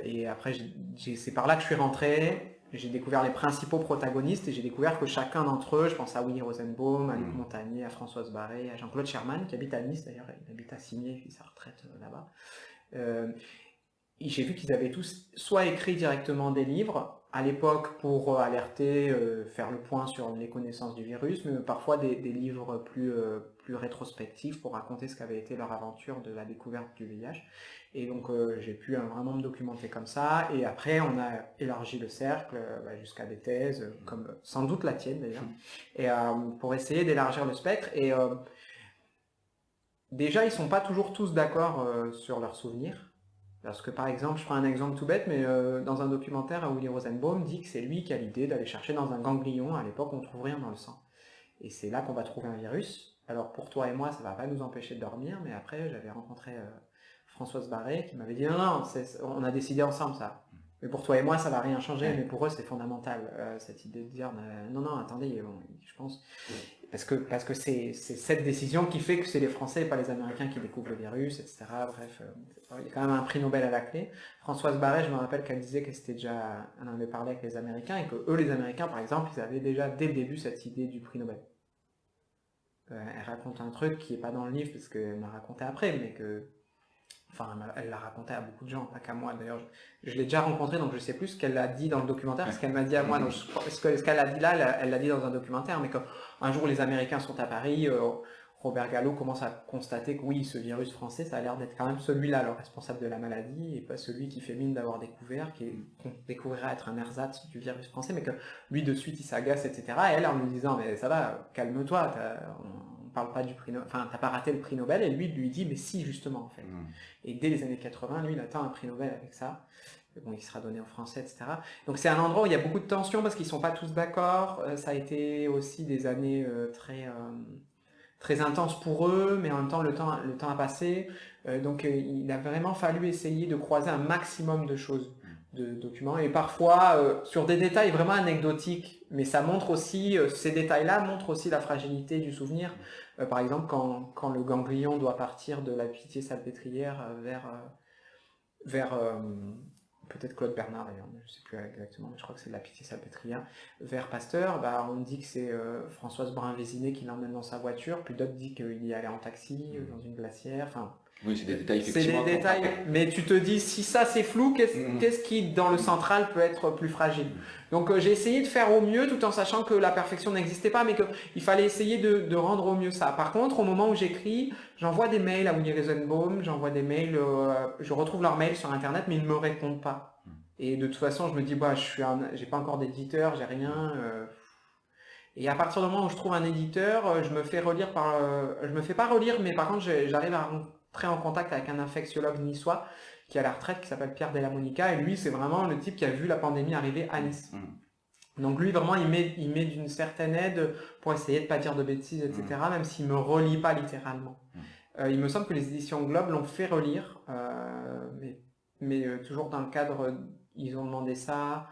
Et après, c'est par là que je suis rentré. J'ai découvert les principaux protagonistes, et j'ai découvert que chacun d'entre eux, je pense à Winnie Rosenbaum, à Luc Montagnier, à Françoise Barré, à Jean-Claude Sherman, qui habite à Nice d'ailleurs, il habite à Cigné, il fait sa retraite là-bas. j'ai vu qu'ils avaient tous soit écrit directement des livres, à l'époque pour alerter, faire le point sur les connaissances du virus, mais parfois des livres plus rétrospectifs pour raconter ce qu'avait été leur aventure de la découverte du VIH. Et donc j'ai pu vraiment me documenter comme ça, et après on a élargi le cercle jusqu'à des thèses, comme sans doute la tienne d'ailleurs, et pour essayer d'élargir le spectre. Et déjà ils sont pas toujours tous d'accord sur leurs souvenirs. Parce que par exemple, je prends un exemple tout bête, mais dans un documentaire, Willy Rosenbaum dit que c'est lui qui a l'idée d'aller chercher dans un ganglion, à l'époque on ne trouve rien dans le sang. Et c'est là qu'on va trouver un virus. Alors pour toi et moi, ça ne va pas nous empêcher de dormir, mais après j'avais rencontré Françoise Barré qui m'avait dit non, on a décidé ensemble ça. Mais pour toi et moi, ça ne va rien changer, mais pour eux c'est fondamental, cette idée de dire non, attendez, je pense... Parce que c'est cette décision qui fait que c'est les Français et pas les Américains qui découvrent le virus, etc. Bref, il y a quand même un prix Nobel à la clé. Françoise Barré, je me rappelle qu'elle disait elle en avait parlé avec les Américains, et que eux, les Américains, par exemple, ils avaient déjà dès le début cette idée du prix Nobel. Elle raconte un truc qui n'est pas dans le livre, parce qu'elle m'a raconté après, mais que... Enfin, elle l'a raconté à beaucoup de gens, pas qu'à moi d'ailleurs. Je l'ai déjà rencontré, donc je sais plus ce qu'elle a dit dans le documentaire, ce qu'elle m'a dit à moi. Donc ce qu'elle a dit là, elle l'a dit dans un documentaire, mais qu'un jour les Américains sont à Paris, Robert Gallo commence à constater que oui, ce virus français, ça a l'air d'être quand même celui-là, le responsable de la maladie, et pas celui qui fait mine d'avoir découvert, qu'on découvrira être un ersatz du virus français, mais que lui de suite il s'agace, etc. Et elle en lui disant, mais ça va, calme-toi, parle pas du prix Nobel, enfin t'as pas raté le prix Nobel, et lui dit mais si justement en fait. Et dès les années 80, lui il atteint un prix Nobel avec ça, bon il sera donné aux Français, etc. Donc c'est un endroit où il y a beaucoup de tensions parce qu'ils sont pas tous d'accord, ça a été aussi des années très intenses pour eux, mais en même temps le temps a passé, donc il a vraiment fallu essayer de croiser un maximum de choses, de documents, et parfois sur des détails vraiment anecdotiques, mais ça montre aussi, ces détails-là montrent aussi la fragilité du souvenir. Par exemple, quand le ganglion doit partir de la Pitié-Salpêtrière vers peut-être Claude Bernard d'ailleurs, je ne sais plus exactement, mais je crois que c'est de la Pitié-Salpêtrière, vers Pasteur, on dit que c'est Françoise Brun-Vésinet qui l'emmène dans sa voiture, puis d'autres disent qu'il y allait en taxi, dans une glacière, enfin... Oui, c'est des détails effectivement. C'est des détails, mais tu te dis, si ça c'est flou, qu'est-ce qui, dans le central, peut être plus fragile? Donc j'ai essayé de faire au mieux, tout en sachant que la perfection n'existait pas, mais qu'il fallait essayer de rendre au mieux ça. Par contre, au moment où j'écris, j'envoie des mails à Willy Rosenbaum, j'envoie des mails, je retrouve leurs mails sur Internet, mais ils ne me répondent pas. Et de toute façon, je me dis, j'ai pas encore d'éditeur, j'ai rien... Et à partir du moment où je trouve un éditeur, je me fais pas relire, mais par contre, j'arrive à rentrer en contact avec un infectiologue niçois qui est à la retraite, qui s'appelle Pierre Della Monica, et lui, c'est vraiment le type qui a vu la pandémie arriver à Nice. Donc lui, vraiment, il met d'une certaine aide pour essayer de ne pas dire de bêtises, etc., même s'il ne me relie pas littéralement. Il me semble que les éditions Globe l'ont fait relire, mais toujours dans le cadre, ils ont demandé ça...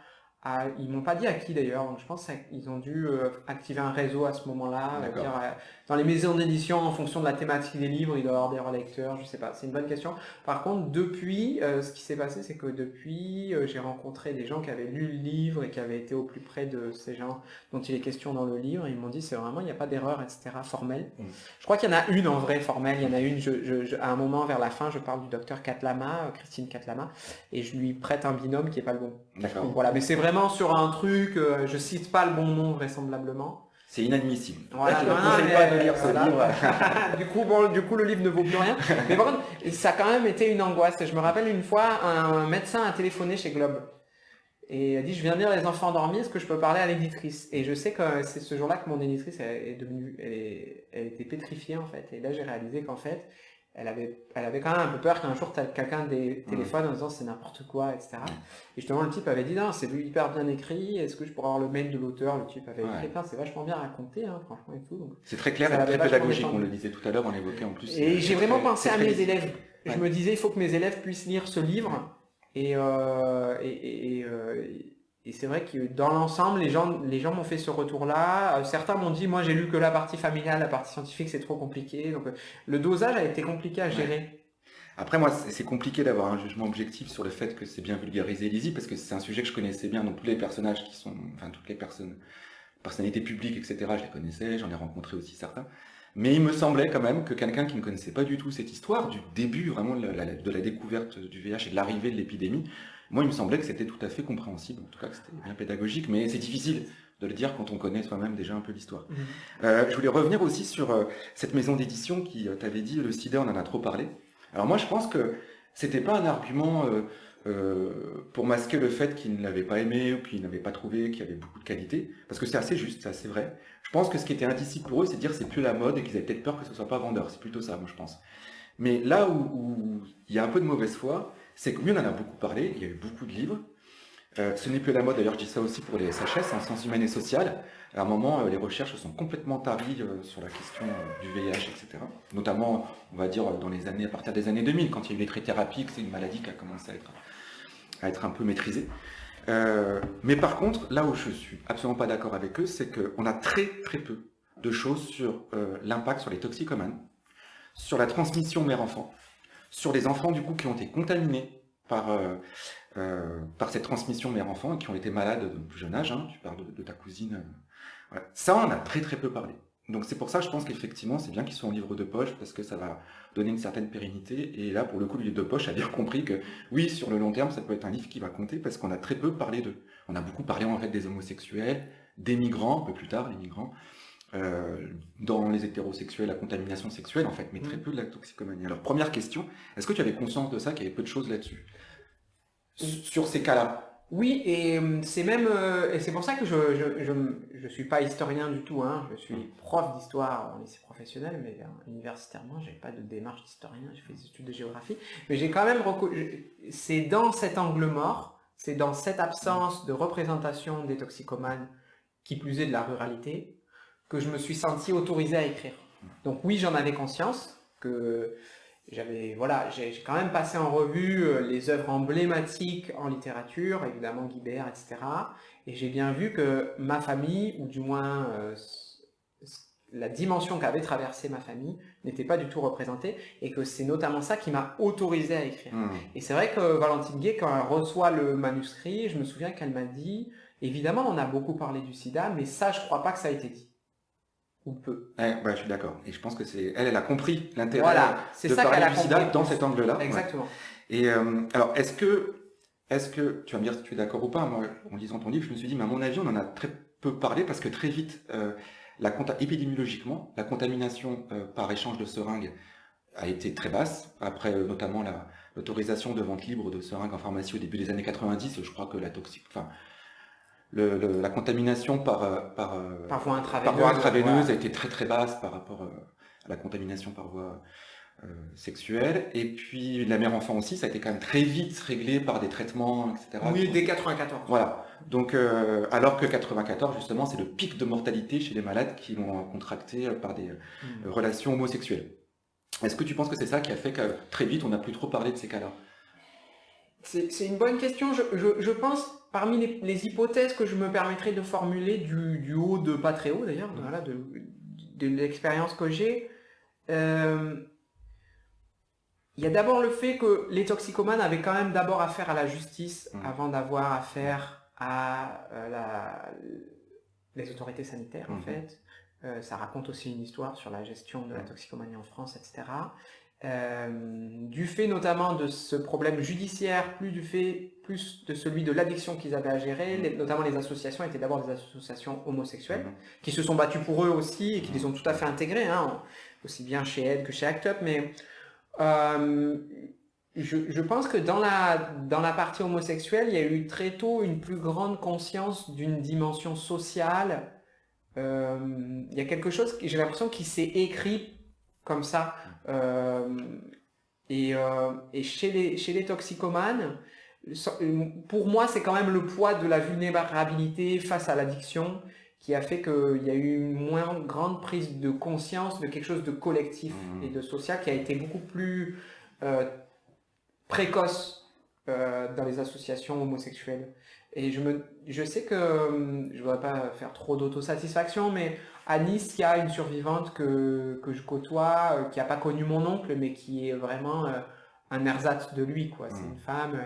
ils m'ont pas dit à qui d'ailleurs, donc je pense qu'ils ont dû activer un réseau à ce moment-là, dans les maisons d'édition en fonction de la thématique des livres, il doit y avoir des relecteurs, je sais pas, c'est une bonne question. Par contre, depuis, ce qui s'est passé, c'est que depuis, j'ai rencontré des gens qui avaient lu le livre et qui avaient été au plus près de ces gens dont il est question dans le livre, et ils m'ont dit c'est vraiment, il n'y a pas d'erreur, etc., formelle. Je crois qu'il y en a une en vrai formelle, il y en a une, à un moment vers la fin, je parle du docteur Catlama, Christine Catlama, et je lui prête un binôme qui est pas le bon. D'accord. Donc voilà, mais c'est vraiment sur un truc, je cite pas le bon nom vraisemblablement. C'est inadmissible. Voilà, je ne conseille pas de lire ce livre. du coup, le livre ne vaut plus rien. Mais par contre, ça a quand même été une angoisse. Je me rappelle une fois, un médecin a téléphoné chez Globe et a dit « Je viens lire Les enfants endormis, est-ce que je peux parler à l'éditrice ?» Et je sais que c'est ce jour-là que mon éditrice elle était pétrifiée en fait. Et là, j'ai réalisé qu'en fait, elle avait quand même un peu peur qu'un jour quelqu'un téléphone en disant c'est n'importe quoi, etc. Et justement le type avait dit non, c'est hyper bien écrit, est-ce que je pourrais avoir le mail de l'auteur? Le type avait écrit, c'est vachement bien raconté, hein, franchement et tout. Donc, c'est très clair et très pédagogique, on le disait tout à l'heure, on l'évoquait en plus. Et j'ai vraiment pensé à mes élèves. Je me disais il faut que mes élèves puissent lire ce livre. Et c'est vrai que dans l'ensemble, les gens m'ont fait ce retour-là. Certains m'ont dit, moi j'ai lu que la partie familiale, la partie scientifique c'est trop compliqué. Donc le dosage a été compliqué à gérer. Après moi, c'est compliqué d'avoir un jugement objectif sur le fait que c'est bien vulgarisé et lisible, parce que c'est un sujet que je connaissais bien, donc tous les personnages toutes les personnalités publiques, etc., je les connaissais, j'en ai rencontré aussi certains. Mais il me semblait quand même que quelqu'un qui ne connaissait pas du tout cette histoire, du début vraiment de la découverte du VIH et de l'arrivée de l'épidémie, moi il me semblait que c'était tout à fait compréhensible, en tout cas que c'était bien pédagogique, mais c'est difficile de le dire quand on connaît soi-même déjà un peu l'histoire. Je voulais revenir aussi sur cette maison d'édition qui t'avait dit le sida, on en a trop parlé. Alors moi je pense que c'était pas un argument pour masquer le fait qu'ils ne l'avaient pas aimé ou qu'ils n'avaient pas trouvé qu'il y avait beaucoup de qualité, parce que c'est assez juste, c'est assez vrai. Je pense que ce qui était indicible pour eux, c'est de dire c'est plus la mode et qu'ils avaient peut-être peur que ce soit pas vendeur, c'est plutôt ça, moi je pense. Mais là où il y a un peu de mauvaise foi, c'est que oui, on en a beaucoup parlé, il y a eu beaucoup de livres. Ce n'est plus la mode, d'ailleurs je dis ça aussi pour les SHS, en sciences humaines et sociales. À un moment, les recherches sont complètement taries sur la question du VIH, etc. Notamment, on va dire, à partir des années 2000, quand il y a eu les trithérapies, que c'est une maladie qui a commencé à être un peu maîtrisée. Mais par contre, là où je suis absolument pas d'accord avec eux, c'est qu'on a très très peu de choses sur l'impact sur les toxicomanes, sur la transmission mère-enfant, sur les enfants du coup qui ont été contaminés par cette transmission mère-enfant et qui ont été malades de plus jeune âge, hein, tu parles de ta cousine. Voilà. Ça, on a très très peu parlé. Donc c'est pour ça, je pense qu'effectivement, c'est bien qu'ils soient en livre de poche, parce que ça va donner une certaine pérennité. Et là, pour le coup, le livre de poche a bien compris que, oui, sur le long terme, ça peut être un livre qui va compter, parce qu'on a très peu parlé d'eux. On a beaucoup parlé, en fait, des homosexuels, des migrants, un peu plus tard, les migrants, dans les hétérosexuels, la contamination sexuelle, en fait, mais très peu de la toxicomanie. Alors, première question, est-ce que tu avais conscience de ça, qu'il y avait peu de choses là-dessus, sur ces cas-là? Oui, et c'est même, et c'est pour ça que je suis pas historien du tout, hein. Je suis prof d'histoire en lycée professionnel, mais universitairement, j'ai pas de démarche d'historien, j'ai fait des études de géographie, mais j'ai quand même c'est dans cet angle mort, c'est dans cette absence de représentation des toxicomanes, qui plus est de la ruralité, que je me suis senti autorisé à écrire. Donc oui, j'en avais conscience, que j'ai quand même passé en revue les œuvres emblématiques en littérature, évidemment Guibert, etc. Et j'ai bien vu que ma famille, ou du moins la dimension qu'avait traversée ma famille, n'était pas du tout représentée, et que c'est notamment ça qui m'a autorisé à écrire. Et c'est vrai que Valentine Guay, quand elle reçoit le manuscrit, je me souviens qu'elle m'a dit, évidemment on a beaucoup parlé du sida, mais ça je crois pas que ça a été dit. Ou peu. Ouais, je suis d'accord. Et je pense que elle a compris l'intérêt de parler du sida dans cet angle-là. Exactement. Ouais. Et alors, est-ce que, tu vas me dire si tu es d'accord ou pas, moi, en lisant ton livre, je me suis dit, mais à mon avis, on en a très peu parlé parce que très vite, épidémiologiquement, la contamination par échange de seringues a été très basse. Après, notamment, l'autorisation de vente libre de seringues en pharmacie au début des années 90, je crois que la contamination par voie intraveineuse a été très très basse par rapport à la contamination par voie sexuelle. Et puis la mère-enfant aussi, ça a été quand même très vite réglé par des traitements, etc. Oui, dès 94. Voilà. Donc, alors que 94, justement, c'est le pic de mortalité chez les malades qui l'ont contracté par des relations homosexuelles. Est-ce que tu penses que c'est ça qui a fait que très vite, on n'a plus trop parlé de ces cas-là? C'est une bonne question. Je pense, parmi les hypothèses que je me permettrais de formuler du haut de pas très haut d'ailleurs, voilà, de l'expérience que j'ai, il y a d'abord le fait que les toxicomanes avaient quand même d'abord affaire à la justice avant d'avoir affaire à les autorités sanitaires en fait. Ça raconte aussi une histoire sur la gestion de la toxicomanie en France, etc. Du fait notamment de ce problème judiciaire, plus de celui de l'addiction qu'ils avaient à gérer, notamment les associations étaient d'abord des associations homosexuelles, qui se sont battues pour eux aussi et qui les ont tout à fait intégrés, hein, aussi bien chez Aide que chez ACT UP, mais je pense que dans la partie homosexuelle, il y a eu très tôt une plus grande conscience d'une dimension sociale. Il y a quelque chose, j'ai l'impression, qui s'est écrit comme ça. Et chez les toxicomanes, pour moi, c'est quand même le poids de la vulnérabilité face à l'addiction qui a fait qu'il y a eu une moins grande prise de conscience de quelque chose de collectif et de social qui a été beaucoup plus précoce dans les associations homosexuelles. Et je sais que, je ne voudrais pas faire trop d'autosatisfaction, mais à Nice, il y a une survivante que je côtoie, qui n'a pas connu mon oncle, mais qui est vraiment un ersatz de lui, quoi. C'est une femme,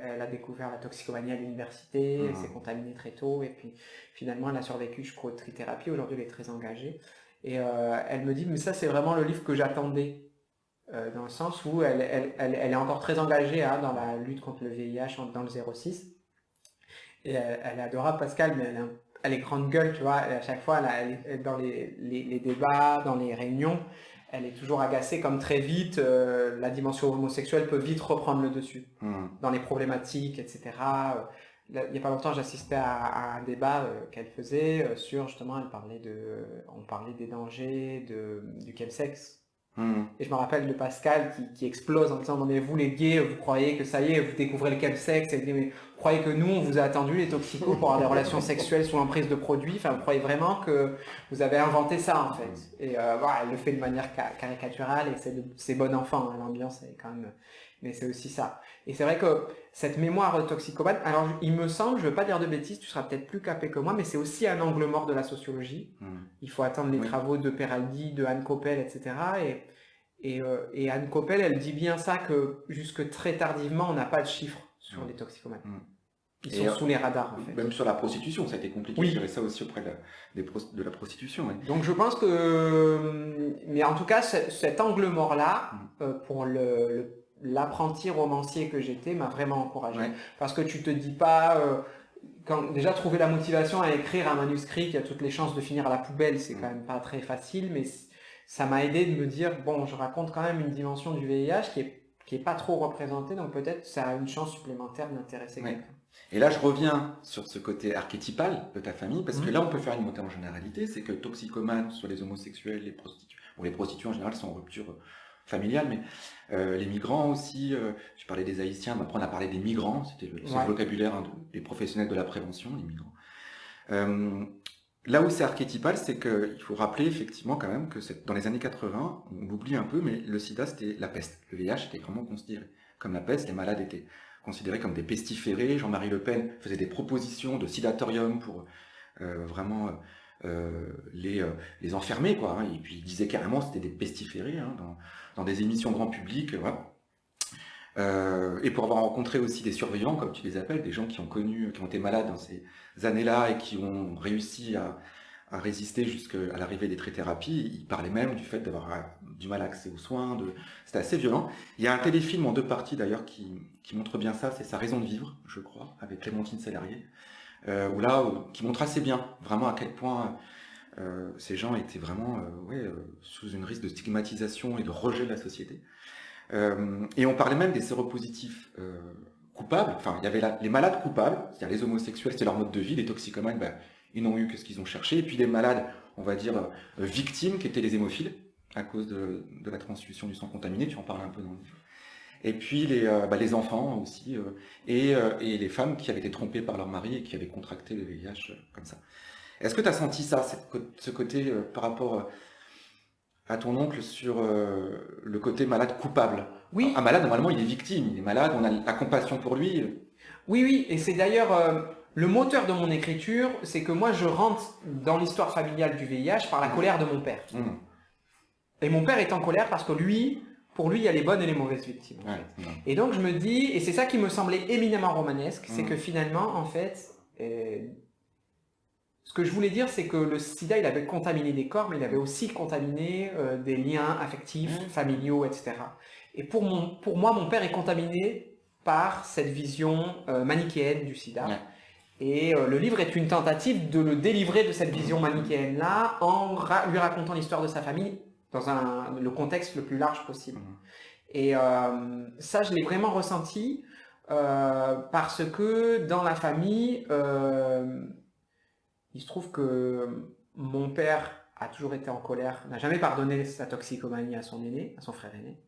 elle a découvert la toxicomanie à l'université, elle s'est contaminée très tôt, et puis finalement elle a survécu jusqu'aux trithérapie, aujourd'hui elle est très engagée. Et elle me dit, mais ça c'est vraiment le livre que j'attendais. Dans le sens où elle est encore très engagée dans la lutte contre le VIH dans le 06. Et elle est adorable, Pascal, mais elle est grande gueule, tu vois. Et à chaque fois, elle est dans les débats, dans les réunions, elle est toujours agacée comme très vite, la dimension homosexuelle peut vite reprendre le dessus dans les problématiques, etc. Il n'y a pas longtemps, j'assistais à un débat qu'elle faisait sur, justement, on parlait des dangers du chemsex. Et je me rappelle de Pascal qui explose en disant, non mais vous les gays, vous croyez que ça y est, vous découvrez le chemsex, et mais vous croyez que nous on vous a attendu les toxicos pour avoir des relations sexuelles sous l'emprise de produits, enfin vous croyez vraiment que vous avez inventé ça en fait. Et voilà, elle le fait de manière caricaturale et c'est bon enfant, hein, l'ambiance est quand même, mais c'est aussi ça. Et c'est vrai que cette mémoire de toxicomane, alors il me semble, je ne veux pas dire de bêtises, tu seras peut-être plus capé que moi, mais c'est aussi un angle mort de la sociologie. Il faut attendre les travaux de Peraldi, de Anne Coppel, etc. Et Anne Coppel, elle dit bien ça, que jusque très tardivement, on n'a pas de chiffres sur les toxicomanes. Ils sont sous les radars, en fait. Même sur la prostitution, ça a été compliqué de gérer ça aussi auprès de la prostitution. Ouais. Donc je pense que... Mais en tout cas, cet angle mort-là, pour l'apprenti romancier que j'étais, m'a vraiment encouragé. Ouais. Parce que tu te dis pas... déjà, trouver la motivation à écrire un manuscrit qui a toutes les chances de finir à la poubelle, c'est quand même pas très facile, mais ça m'a aidé de me dire, bon, je raconte quand même une dimension du VIH qui est pas trop représentée, donc peut-être ça a une chance supplémentaire d'intéresser quelqu'un. Et là, je reviens sur ce côté archétypal de ta famille, parce que là, on peut faire une montée en généralité, c'est que toxicomanes, soit les homosexuels, les prostituées en général sont en rupture familiale, mais les migrants aussi, tu parlais des Haïtiens, après on a parlé des migrants, c'est le vocabulaire des professionnels de la prévention, les migrants. Là où c'est archétypal, c'est qu'il faut rappeler effectivement quand même que dans les années 80, on l'oublie un peu, mais le sida c'était la peste. Le VIH était vraiment considéré comme la peste, les malades étaient considérés comme des pestiférés. Jean-Marie Le Pen faisait des propositions de sidatorium pour vraiment les enfermer, quoi. Et puis il disait carrément que c'était des pestiférés dans des émissions grand public. Voilà. Et pour avoir rencontré aussi des surveillants, comme tu les appelles, des gens qui ont été malades dans ces années-là et qui ont réussi à résister jusqu'à l'arrivée des trithérapies, ils parlaient même du fait d'avoir du mal à accès aux soins, c'était assez violent. Il y a un téléfilm en 2 parties d'ailleurs qui montre bien ça, c'est Sa raison de vivre, je crois, avec Clémentine Sélarié, qui montre assez bien vraiment à quel point ces gens étaient vraiment sous une risque de stigmatisation et de rejet de la société. Et on parlait même des séropositifs coupables, enfin il y avait les malades coupables, c'est-à-dire les homosexuels, c'était leur mode de vie, les toxicomanes, ils n'ont eu que ce qu'ils ont cherché, et puis les malades, on va dire, victimes, qui étaient les hémophiles, à cause de la transfusion du sang contaminé, tu en parles un peu dans le livre. Et puis les enfants aussi, et les femmes qui avaient été trompées par leur mari et qui avaient contracté le VIH comme ça. Est-ce que tu as senti ça, ce côté par rapport à ton oncle sur le côté malade coupable? Oui. Un malade, normalement, il est victime, il est malade, on a la compassion pour lui. Oui, et c'est d'ailleurs le moteur de mon écriture, c'est que moi je rentre dans l'histoire familiale du VIH par la colère de mon père. Et mon père est en colère parce que pour lui, il y a les bonnes et les mauvaises victimes. En fait. Et donc je me dis, et c'est ça qui me semblait éminemment romanesque, c'est que finalement, en fait, ce que je voulais dire, c'est que le sida, il avait contaminé des corps, mais il avait aussi contaminé des liens affectifs, familiaux, etc. Et pour moi, mon père est contaminé par cette vision manichéenne du sida. Et le livre est une tentative de le délivrer de cette vision manichéenne-là en lui racontant l'histoire de sa famille dans le contexte le plus large possible. Et ça, je l'ai vraiment ressenti parce que dans la famille, il se trouve que mon père a toujours été en colère, n'a jamais pardonné sa toxicomanie à son frère aîné,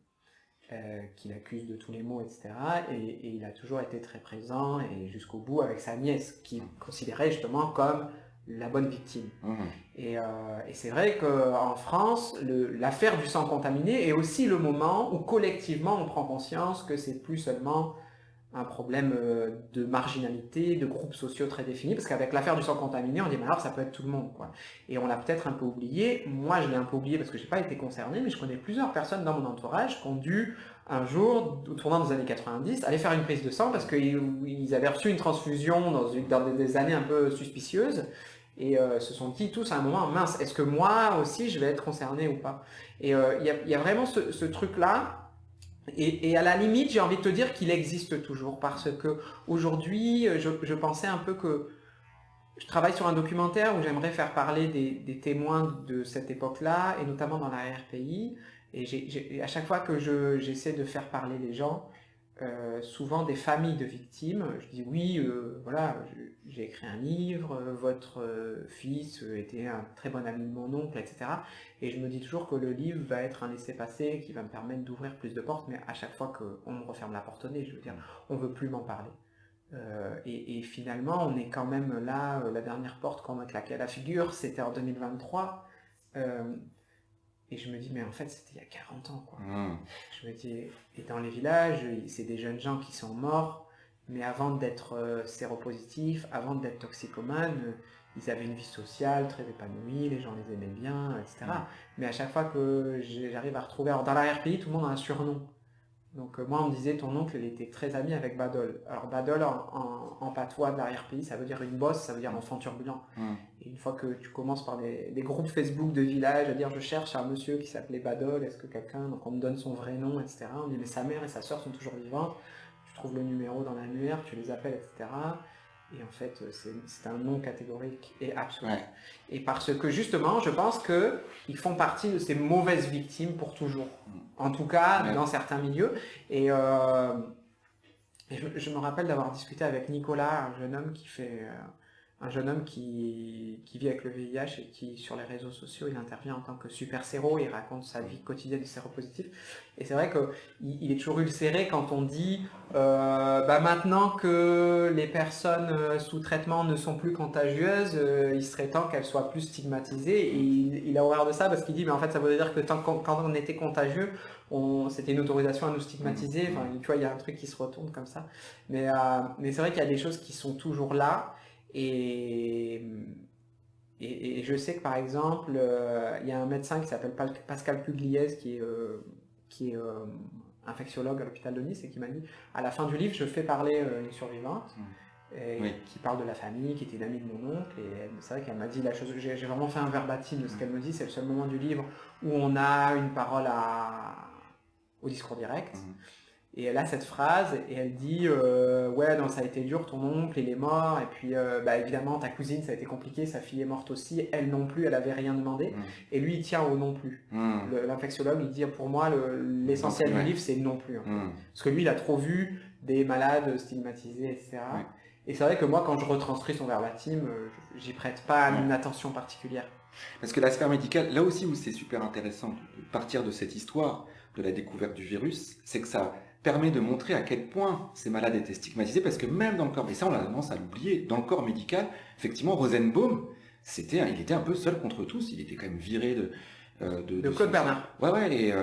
qu'il accuse de tous les maux, etc. Et il a toujours été très présent et jusqu'au bout avec sa nièce, qu'il considérait justement comme la bonne victime. Et c'est vrai qu'en France, l'affaire du sang contaminé est aussi le moment où collectivement on prend conscience que c'est plus seulement un problème de marginalité, de groupes sociaux très définis, parce qu'avec l'affaire du sang contaminé, on dit, mais alors ça peut être tout le monde, quoi. Et on l'a peut-être un peu oublié. Moi, je l'ai un peu oublié parce que je n'ai pas été concerné, mais je connais plusieurs personnes dans mon entourage qui ont dû, un jour, au tournant des années 90, aller faire une prise de sang parce qu'ils avaient reçu une transfusion dans des années un peu suspicieuses, et se sont dit tous à un moment, mince, est-ce que moi aussi je vais être concerné ou pas? Et il y a vraiment ce truc-là, et à la limite, j'ai envie de te dire qu'il existe toujours, parce que aujourd'hui, je pensais un peu que je travaille sur un documentaire où j'aimerais faire parler des témoins de cette époque-là, et notamment dans l'arrière-pays. Et à chaque fois que j'essaie de faire parler les gens, souvent des familles de victimes, je dis oui, voilà, j'ai écrit un livre, votre fils était un très bon ami de mon oncle, etc. Et je me dis toujours que le livre va être un laissez-passer qui va me permettre d'ouvrir plus de portes, mais à chaque fois qu'on me referme la porte au nez, je veux dire, on ne veut plus m'en parler. Et finalement, on est quand même là, la dernière porte qu'on m'a claqué à la figure, c'était en 2023. Et je me dis, mais en fait, c'était il y a 40 ans, quoi. Je me dis, et dans les villages, c'est des jeunes gens qui sont morts, mais avant d'être séropositifs, avant d'être toxicomanes, ils avaient une vie sociale très épanouie, les gens les aimaient bien, etc. Mais à chaque fois que j'arrive à retrouver... Alors, dans l'arrière-pays, tout le monde a un surnom. Donc moi on me disait ton oncle il était très ami avec Badol. Alors Badol en patois de l'arrière-pays ça veut dire une bosse, ça veut dire enfant turbulent. Et une fois que tu commences par des groupes Facebook de village à dire je cherche un monsieur qui s'appelait Badol, est-ce que quelqu'un, donc on me donne son vrai nom, etc. On me dit mais sa mère et sa soeur sont toujours vivantes, tu trouves le numéro dans l'annuaire, tu les appelles, etc. Et en fait, c'est un nom catégorique et absolu. Ouais. Et parce que justement, je pense qu'ils font partie de ces mauvaises victimes pour toujours. En tout cas, dans certains milieux. Et je me rappelle d'avoir discuté avec Nicolas, un jeune homme qui vit avec le VIH et qui, sur les réseaux sociaux, il intervient en tant que super séro, il raconte sa vie quotidienne de séropositif. Et c'est vrai qu'il est toujours ulcéré quand on dit maintenant que les personnes sous traitement ne sont plus contagieuses, il serait temps qu'elles soient plus stigmatisées. Et il a horreur de ça parce qu'il dit mais en fait ça veut dire que quand on était contagieux, c'était une autorisation à nous stigmatiser. Enfin, tu vois, il y a un truc qui se retourne comme ça. Mais c'est vrai qu'il y a des choses qui sont toujours là. Et je sais que par exemple, il y a un médecin qui s'appelle Pascal Pugliese qui est infectiologue à l'hôpital de Nice et qui m'a dit à la fin du livre, je fais parler une survivante qui parle de la famille, qui était une amie de mon oncle. Et c'est vrai qu'elle m'a dit la chose, j'ai vraiment fait un verbatim de ce qu'elle me dit, c'est le seul moment du livre où on a une parole au discours direct. Et elle a cette phrase et elle dit ouais non ça a été dur, ton oncle il est mort et puis évidemment ta cousine ça a été compliqué, sa fille est morte aussi, elle non plus elle avait rien demandé et lui il tient au non plus. L'infectiologue il dit pour moi l'essentiel du livre c'est non plus parce que lui il a trop vu des malades stigmatisés etc. Et c'est vrai que moi quand je retranscris son verbatim j'y prête pas une attention particulière. Parce que la sphère médicale, là aussi où c'est super intéressant de partir de cette histoire de la découverte du virus, c'est que ça permet de montrer à quel point ces malades étaient stigmatisés, parce que même dans le corps, et ça on a tendance à l'oublier, dans le corps médical, effectivement Rosenbaum, il était un peu seul contre tous, il était quand même viré de Claude Bernard. Et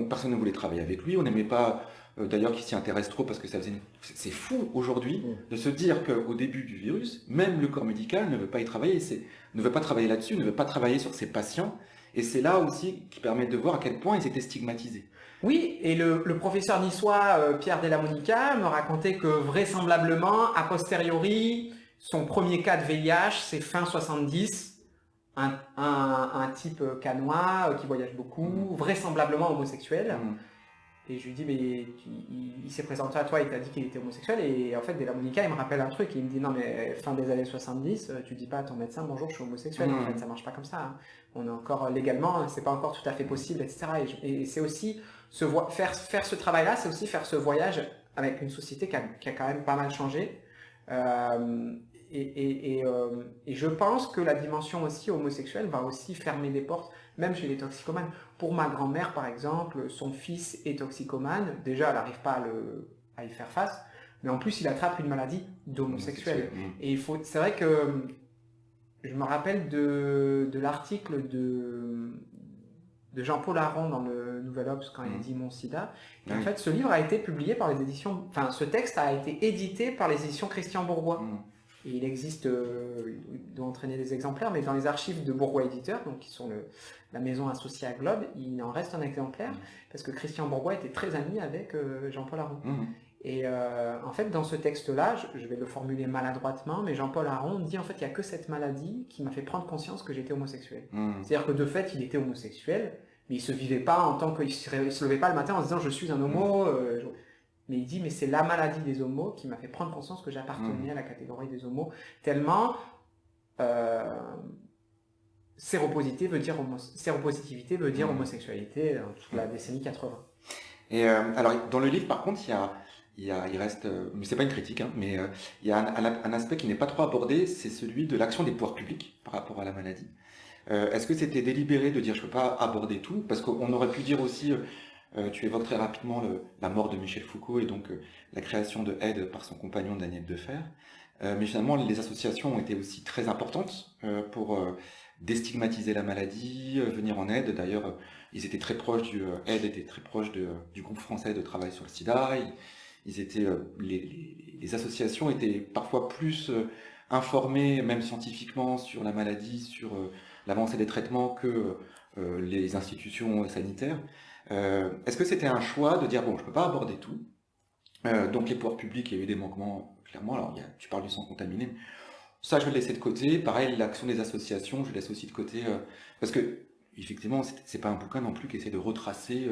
personne ne voulait travailler avec lui, on n'aimait pas d'ailleurs qu'il s'y intéresse trop, parce que c'est fou aujourd'hui de se dire qu'au début du virus, même le corps médical ne veut pas y travailler, ne veut pas travailler là-dessus, ne veut pas travailler sur ses patients, et c'est là aussi qui permet de voir à quel point ils étaient stigmatisés. Oui, et le professeur niçois Pierre Della Monica me racontait que vraisemblablement, a posteriori, son premier cas de VIH, c'est fin 70, un type canois qui voyage beaucoup, vraisemblablement homosexuel. Et je lui dis, mais il s'est présenté à toi et t'a dit qu'il était homosexuel. Et en fait, Della Monica, il me rappelle un truc. Il me dit, non, mais fin des années 70, tu dis pas à ton médecin, bonjour, je suis homosexuel. En fait, ça marche pas comme ça. Hein. On est encore légalement, c'est pas encore tout à fait possible, etc. Et c'est aussi faire ce travail-là, c'est aussi faire ce voyage avec une société qui a quand même pas mal changé. Et je pense que la dimension aussi homosexuelle va aussi fermer des portes, même chez les toxicomanes. Pour ma grand-mère, par exemple, son fils est toxicomane. Déjà, elle n'arrive pas à y faire face, mais en plus, il attrape une maladie d'homosexuel. Et c'est vrai que je me rappelle de l'article de Jean-Paul Aron dans le Nouvel Obs quand il dit Mon Sida. Et en fait, ce livre a été publié par les éditions... Enfin, ce texte a été édité par les éditions Christian Bourgois. Et il existe, il doit entraîner des exemplaires, mais dans les archives de Bourgois Éditeurs, donc qui sont la maison associée à Globe, il en reste un exemplaire, parce que Christian Bourgois était très ami avec Jean-Paul Aron. Et en fait, dans ce texte-là, je vais le formuler maladroitement, mais Jean-Paul Aron dit en fait qu'il n'y a que cette maladie qui m'a fait prendre conscience que j'étais homosexuel. C'est-à-dire que de fait, il était homosexuel, mais il se vivait pas en tant que... Il se levait pas le matin en se disant « je suis un homo mais il dit « mais c'est la maladie des homos qui m'a fait prendre conscience que j'appartenais à la catégorie des homos, tellement séropositivité veut dire homosexualité dans toute la décennie 80. » Et alors, dans le livre, par contre, il reste, mais c'est pas une critique, hein, mais il y a un aspect qui n'est pas trop abordé, c'est celui de l'action des pouvoirs publics par rapport à la maladie. Est-ce que c'était délibéré de dire je peux pas aborder tout? Parce qu'on aurait pu dire aussi, tu évoques très rapidement la mort de Michel Foucault et donc la création de Aide par son compagnon Daniel Defer. Mais finalement, les associations ont été aussi très importantes pour déstigmatiser la maladie, venir en aide. D'ailleurs, ils étaient très proches Aide était très proche du groupe français de travail sur le sida. Les associations étaient parfois plus informées, même scientifiquement, sur la maladie, sur l'avancée des traitements que les institutions sanitaires. Est-ce que c'était un choix de dire bon, je peux pas aborder tout, donc les pouvoirs publics, il y a eu des manquements clairement. Alors tu parles du sang contaminé, ça je vais le laisser de côté. Pareil, l'action des associations, je laisse aussi de côté parce que effectivement, c'est pas un bouquin non plus qui essaie de retracer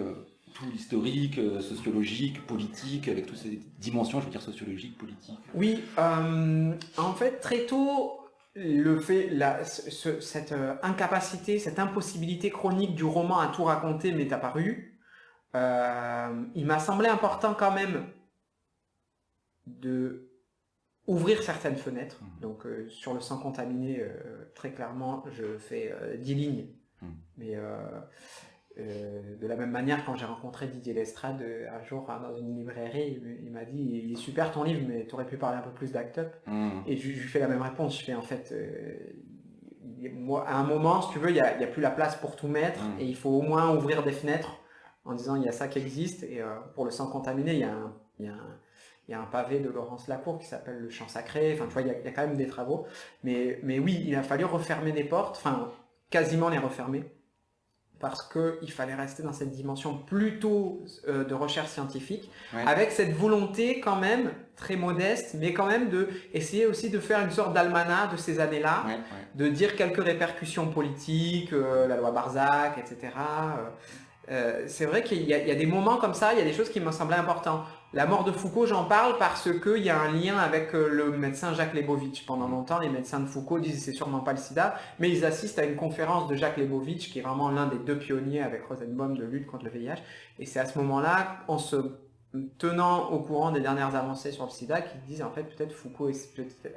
tout l'historique, sociologique, politique, avec toutes ces dimensions, je veux dire sociologique, politique. Oui, en fait, très tôt, cette incapacité, cette impossibilité chronique du roman à tout raconter m'est apparue. Il m'a semblé important quand même de ouvrir certaines fenêtres. Donc sur le sang contaminé, très clairement, je fais 10 lignes. Mais de la même manière, quand j'ai rencontré Didier Lestrade un jour dans une librairie, il m'a dit « il est super ton livre, mais tu aurais pu parler un peu plus d'Act Up ». Et je lui fais la même réponse, je fais en fait, moi, à un moment, si tu veux, il n'y a plus la place pour tout mettre, et il faut au moins ouvrir des fenêtres en disant il y a ça qui existe, et pour le sang contaminé, il y a un pavé de Laurence Lacour qui s'appelle Le Champ Sacré, enfin tu vois, il y a quand même des travaux, mais oui, il a fallu refermer des portes, enfin quasiment les refermer, parce qu'il fallait rester dans cette dimension plutôt de recherche scientifique, avec cette volonté quand même, très modeste, mais quand même de essayer aussi de faire une sorte d'almanach de ces années-là, de dire quelques répercussions politiques, la loi Barzac, etc. C'est vrai qu'il y a des moments comme ça, il y a des choses qui me semblaient importantes. La mort de Foucault, j'en parle parce qu'il y a un lien avec le médecin Jacques Leibovitch. Pendant longtemps, les médecins de Foucault disent c'est sûrement pas le sida, mais ils assistent à une conférence de Jacques Leibovitch, qui est vraiment l'un des 2 pionniers avec Rosenbaum de lutte contre le VIH. Et c'est à ce moment-là, en se tenant au courant des dernières avancées sur le sida, qu'ils disent en fait peut-être Foucault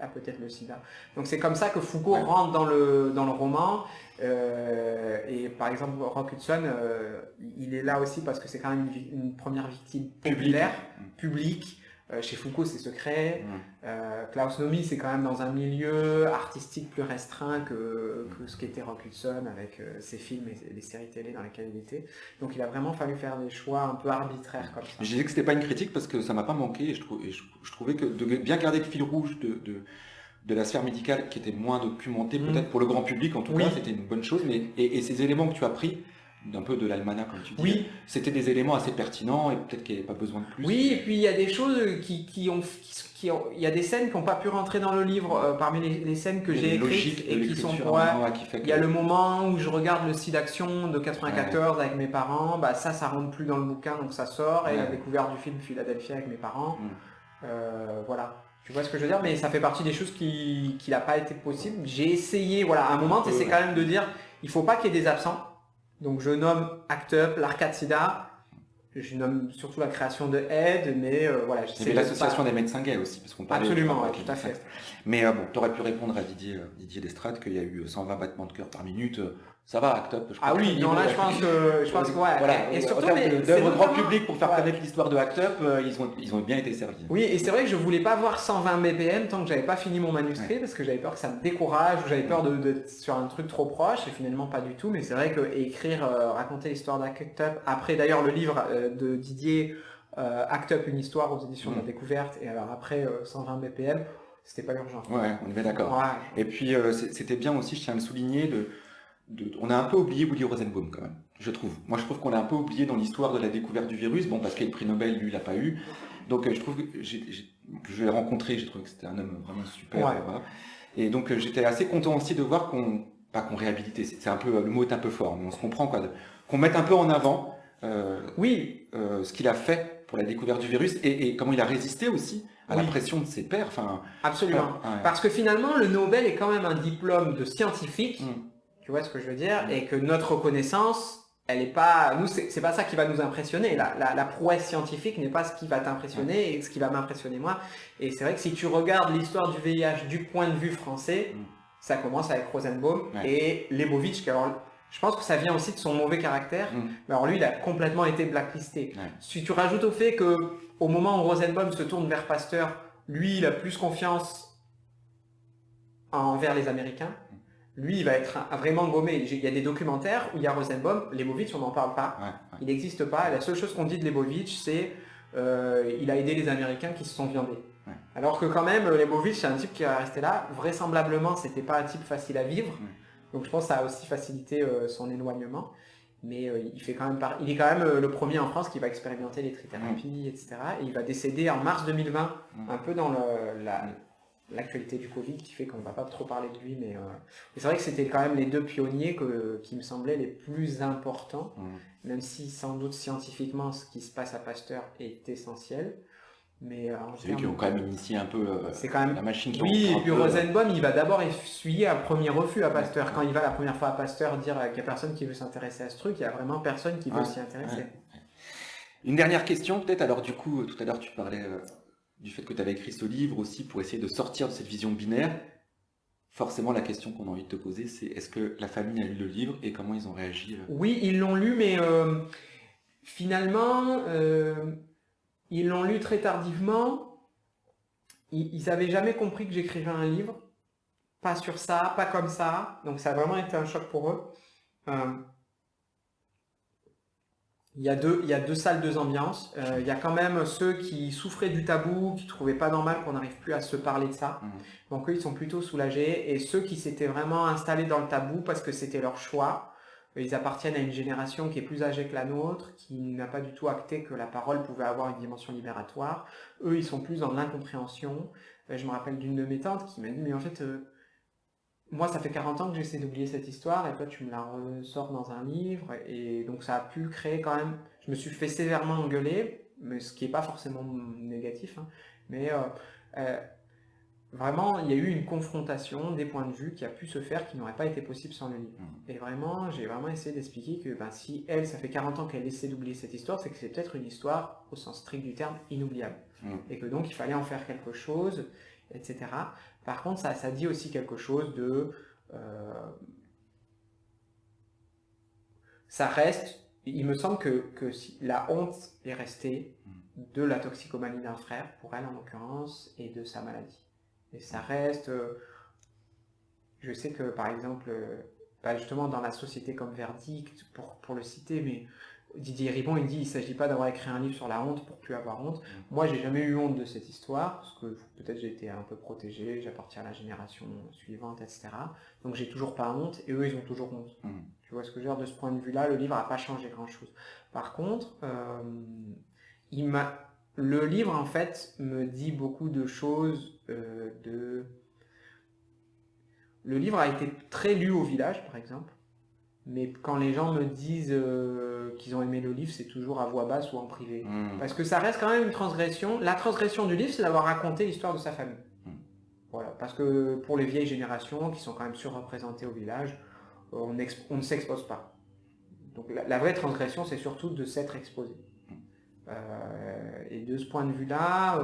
a peut-être le sida. Donc c'est comme ça que Foucault rentre dans le roman. Et par exemple, Rock Hudson, il est là aussi parce que c'est quand même une première victime populaire, publique. Chez Foucault, c'est secret. Klaus Nomi, c'est quand même dans un milieu artistique plus restreint que ce qu'était Rock Hudson avec ses films et les séries télé dans lesquelles il était. Donc il a vraiment fallu faire des choix un peu arbitraires comme ça. Je disais que c'était pas une critique parce que ça m'a pas manqué et je trouvais que de bien garder le fil rouge de la sphère médicale qui était moins documentée, peut-être pour le grand public en tout cas, c'était une bonne chose. Mais, et ces éléments que tu as pris, d'un peu de l'almanach comme tu dis, c'était des éléments assez pertinents et peut-être qu'il n'y avait pas besoin de plus. Oui, et puis il y a des choses il y a des scènes qui n'ont pas pu rentrer dans le livre parmi les scènes que j'ai écrites et qui sont il y a le moment où je regarde le site d'action de 94 avec mes parents, bah ça rentre plus dans le bouquin donc ça sort, et la découverte du film Philadelphie avec mes parents, voilà. Tu vois ce que je veux dire, mais ça fait partie des choses qui n'a pas été possible. J'ai essayé, voilà, à un moment, c'est quand même de dire, il faut pas qu'il y ait des absents. Donc je nomme Act Up, l'Arcade Sida, je nomme surtout la création de Aide, mais voilà. Il y avait l'association des médecins gays aussi, parce qu'on parlait. Absolument, tout à fait. Mais bon, tu aurais pu répondre à Didier Lestrade qu'il y a eu 120 battements de cœur par minute. Ça va, Act Up. Ah oui, non, là je pense que ouais. Voilà, et surtout d'œuvre grand public pour faire connaître l'histoire de Act Up, ils ont bien été servis. Oui, et c'est vrai que je voulais pas voir 120 BPM tant que j'avais pas fini mon manuscrit, parce que j'avais peur que ça me décourage, ou j'avais peur d'être sur un truc trop proche, et finalement pas du tout. Mais c'est vrai que raconter l'histoire d'Act Up, après d'ailleurs le livre de Didier, Act Up, une histoire aux éditions de la Découverte, et alors après 120 BPM, c'était pas urgent. Ouais, on est bien d'accord. Ouais. Et puis c'était bien aussi, je tiens à le souligner, on a un peu oublié Willy Rosenbaum quand même, je trouve. Moi je trouve qu'on a un peu oublié dans l'histoire de la découverte du virus, bon parce qu'il y a le prix Nobel, lui il l'a pas eu, donc je trouve que je l'ai rencontré, j'ai trouvé que c'était un homme vraiment super, voilà. Et donc j'étais assez content aussi de voir pas qu'on réhabilitait, c'est un peu, le mot est un peu fort, mais on se comprend quoi, qu'on mette un peu en avant ce qu'il a fait pour la découverte du virus et comment il a résisté aussi à la pression de ses pairs. Absolument. Parce que finalement, le Nobel est quand même un diplôme de scientifique, tu vois ce que je veux dire, et que notre reconnaissance, elle est pas, nous, c'est pas ça qui va nous impressionner. La prouesse scientifique n'est pas ce qui va t'impressionner et ce qui va m'impressionner moi. Et c'est vrai que si tu regardes l'histoire du VIH du point de vue français, ça commence avec Rosenbaum et Lebovitch, qui alors, je pense que ça vient aussi de son mauvais caractère. Mais alors lui, il a complètement été blacklisté. Si tu rajoutes au fait que au moment où Rosenbaum se tourne vers Pasteur, lui, il a plus confiance envers les Américains. Lui, il va être vraiment gommé. Il y a des documentaires où il y a Rosenbaum, Lebovitch, on n'en parle pas. Il n'existe pas. La seule chose qu'on dit de Lebovitch, c'est il a aidé les Américains qui se sont viandés. Alors que quand même, Lebovitch, c'est un type qui est resté là. Vraisemblablement, c'était pas un type facile à vivre. Donc je pense que ça a aussi facilité son éloignement. Mais il est quand même le premier en France qui va expérimenter les trithérapies, etc. Et il va décéder en mars 2020, un peu dans l'actualité du Covid, qui fait qu'on ne va pas trop parler de lui. Mais c'est vrai que c'était quand même les deux pionniers qui me semblaient les plus importants, même si sans doute scientifiquement ce qui se passe à Pasteur est essentiel. Mais c'est eux qui ont quand même initié un peu la machine qui et puis Rosenbaum, il va d'abord essuyer un premier refus à Pasteur. Quand il va la première fois à Pasteur dire qu'il n'y a personne qui veut s'intéresser à ce truc, il n'y a vraiment personne qui veut s'y intéresser. Une dernière question peut-être, alors du coup, tout à l'heure tu parlais du fait que tu avais écrit ce livre aussi pour essayer de sortir de cette vision binaire. Forcément, la question qu'on a envie de te poser, c'est est-ce que la famille a lu le livre et comment ils ont réagi Oui, ils l'ont lu, mais finalement... ils l'ont lu très tardivement, ils n'avaient jamais compris que j'écrivais un livre, pas sur ça, pas comme ça, donc ça a vraiment été un choc pour eux. Il y a deux salles, deux ambiances. Il y a quand même ceux qui souffraient du tabou, qui ne trouvaient pas normal qu'on n'arrive plus à se parler de ça. Donc eux, ils sont plutôt soulagés. Et ceux qui s'étaient vraiment installés dans le tabou parce que c'était leur choix, ils appartiennent à une génération qui est plus âgée que la nôtre, qui n'a pas du tout acté que la parole pouvait avoir une dimension libératoire. Eux, ils sont plus dans l'incompréhension. Je me rappelle d'une de mes tantes qui m'a dit « Mais en fait, moi, ça fait 40 ans que j'essaie d'oublier cette histoire et toi, tu me la ressors dans un livre. » Et donc, ça a pu créer quand même... Je me suis fait sévèrement engueuler, mais ce qui n'est pas forcément négatif. Mais vraiment, il y a eu une confrontation des points de vue qui a pu se faire qui n'aurait pas été possible sans le livre. Et vraiment, j'ai vraiment essayé d'expliquer que si elle, ça fait 40 ans qu'elle essaie d'oublier cette histoire, c'est que c'est peut-être une histoire, au sens strict du terme, inoubliable. Et que donc, il fallait en faire quelque chose, etc. Par contre, ça dit aussi quelque chose de... ça reste... Il me semble que si la honte est restée de la toxicomanie d'un frère, pour elle en l'occurrence, et de sa maladie. Et ça reste... je sais que, par exemple, justement dans la société comme Verdict, pour le citer, mais Didier Ribon, il dit il ne s'agit pas d'avoir écrit un livre sur la honte pour plus avoir honte. Moi, j'ai jamais eu honte de cette histoire, parce que peut-être j'ai été un peu protégé, j'appartiens à la génération suivante, etc. Donc j'ai toujours pas honte, et eux, ils ont toujours honte. Tu vois ce que je veux dire? De ce point de vue-là, le livre n'a pas changé grand-chose. Par contre, le livre, en fait, me dit beaucoup de choses Le livre a été très lu au village, par exemple. Mais quand les gens me disent qu'ils ont aimé le livre, c'est toujours à voix basse ou en privé. Parce que ça reste quand même une transgression. La transgression du livre, c'est d'avoir raconté l'histoire de sa famille. Voilà. Parce que pour les vieilles générations, qui sont quand même surreprésentées au village, on ne s'expose pas. Donc la vraie transgression, c'est surtout de s'être exposé. Et de ce point de vue-là,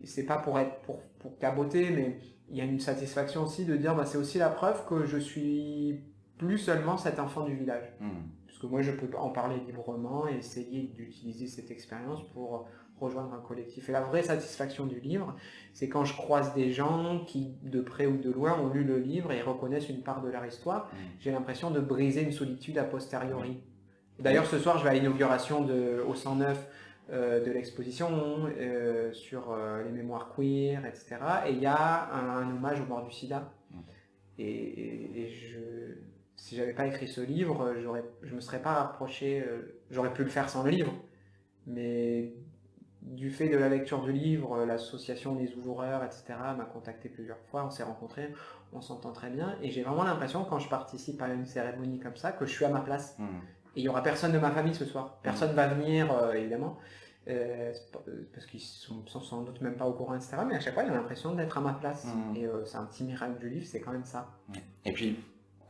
c'est pas pour caboter, mais il y a une satisfaction aussi de dire c'est aussi la preuve que je suis plus seulement cet enfant du village. Parce que moi je peux en parler librement et essayer d'utiliser cette expérience pour rejoindre un collectif. Et la vraie satisfaction du livre, c'est quand je croise des gens qui, de près ou de loin, ont lu le livre et reconnaissent une part de leur histoire. J'ai l'impression de briser une solitude a posteriori. D'ailleurs, ce soir, je vais à l'inauguration au 109 de l'exposition sur les mémoires queer, etc. Et il y a un hommage aux morts du sida. Si j'avais pas écrit ce livre, je me serais pas rapproché, j'aurais pu le faire sans le livre, mais du fait de la lecture du livre, l'association des ouvreurs, etc. m'a contacté plusieurs fois, on s'est rencontrés, on s'entend très bien, et j'ai vraiment l'impression quand je participe à une cérémonie comme ça, que je suis à ma place. Et il n'y aura personne de ma famille ce soir, personne va venir, évidemment, parce qu'ils sont sans doute même pas au courant, etc. Mais à chaque fois, il a l'impression d'être à ma place. Et c'est un petit miracle du livre, c'est quand même ça. Et puis,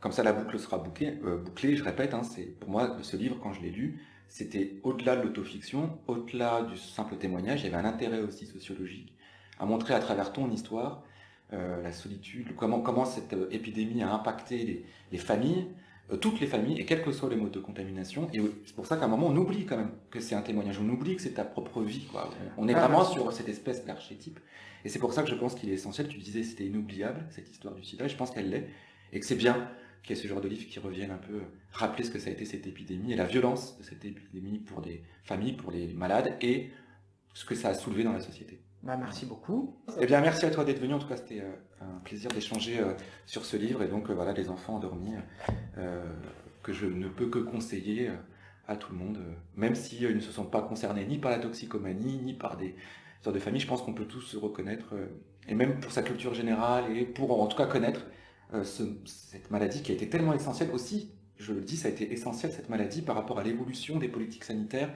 comme ça la boucle sera bouclée, je répète, c'est pour moi, ce livre, quand je l'ai lu, c'était au-delà de l'autofiction, au-delà du simple témoignage, il y avait un intérêt aussi sociologique, à montrer à travers ton histoire la solitude, comment cette épidémie a impacté les familles, toutes les familles, et quels que soient les modes de contamination. Et c'est pour ça qu'à un moment, on oublie quand même que c'est un témoignage, on oublie que c'est ta propre vie, quoi. On est vraiment sur cette espèce d'archétype. Et c'est pour ça que je pense qu'il est essentiel, tu disais c'était inoubliable, cette histoire du sida, et je pense qu'elle l'est, et que c'est bien qu'il y ait ce genre de livres qui reviennent un peu rappeler ce que ça a été cette épidémie, et la violence de cette épidémie pour des familles, pour les malades, et ce que ça a soulevé dans la société. Merci beaucoup. Eh bien, merci à toi d'être venu. En tout cas, c'était un plaisir d'échanger sur ce livre. Et donc, voilà, Les enfants endormis, que je ne peux que conseiller à tout le monde, même s'ils ne se sentent pas concernés ni par la toxicomanie, ni par des sortes de familles. Je pense qu'on peut tous se reconnaître, et même pour sa culture générale, et pour en tout cas connaître cette maladie qui a été tellement essentielle aussi. Je le dis, ça a été essentiel, cette maladie, par rapport à l'évolution des politiques sanitaires,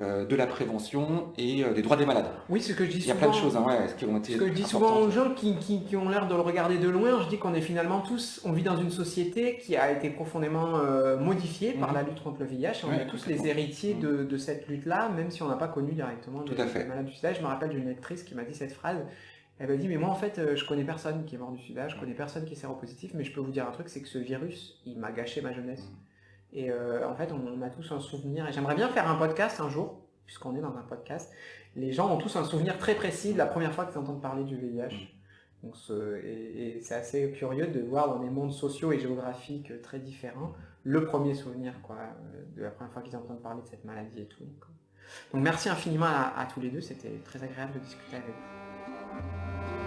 de la prévention et des droits des malades. Oui, ce que je dis souvent. Il y a plein de choses qui ont été Ce que je dis souvent aux gens qui ont l'air de le regarder de loin, je dis qu'on est finalement tous, on vit dans une société qui a été profondément modifiée par la lutte contre le VIH. On est tous les héritiers de cette lutte-là, même si on n'a pas connu directement les malades du sida. Je me rappelle d'une lectrice qui m'a dit cette phrase. Elle m'a dit, mais moi en fait, je connais personne qui est mort du sida, je connais personne qui est séropositif, mais je peux vous dire un truc, c'est que ce virus, il m'a gâché ma jeunesse. Et en fait, on a tous un souvenir, et j'aimerais bien faire un podcast un jour, puisqu'on est dans un podcast. Les gens ont tous un souvenir très précis de la première fois qu'ils entendent parler du VIH. Donc, et c'est assez curieux de voir dans des mondes sociaux et géographiques très différents, le premier souvenir de la première fois qu'ils entendent parler de cette maladie et tout. Donc merci infiniment à tous les deux, c'était très agréable de discuter avec vous.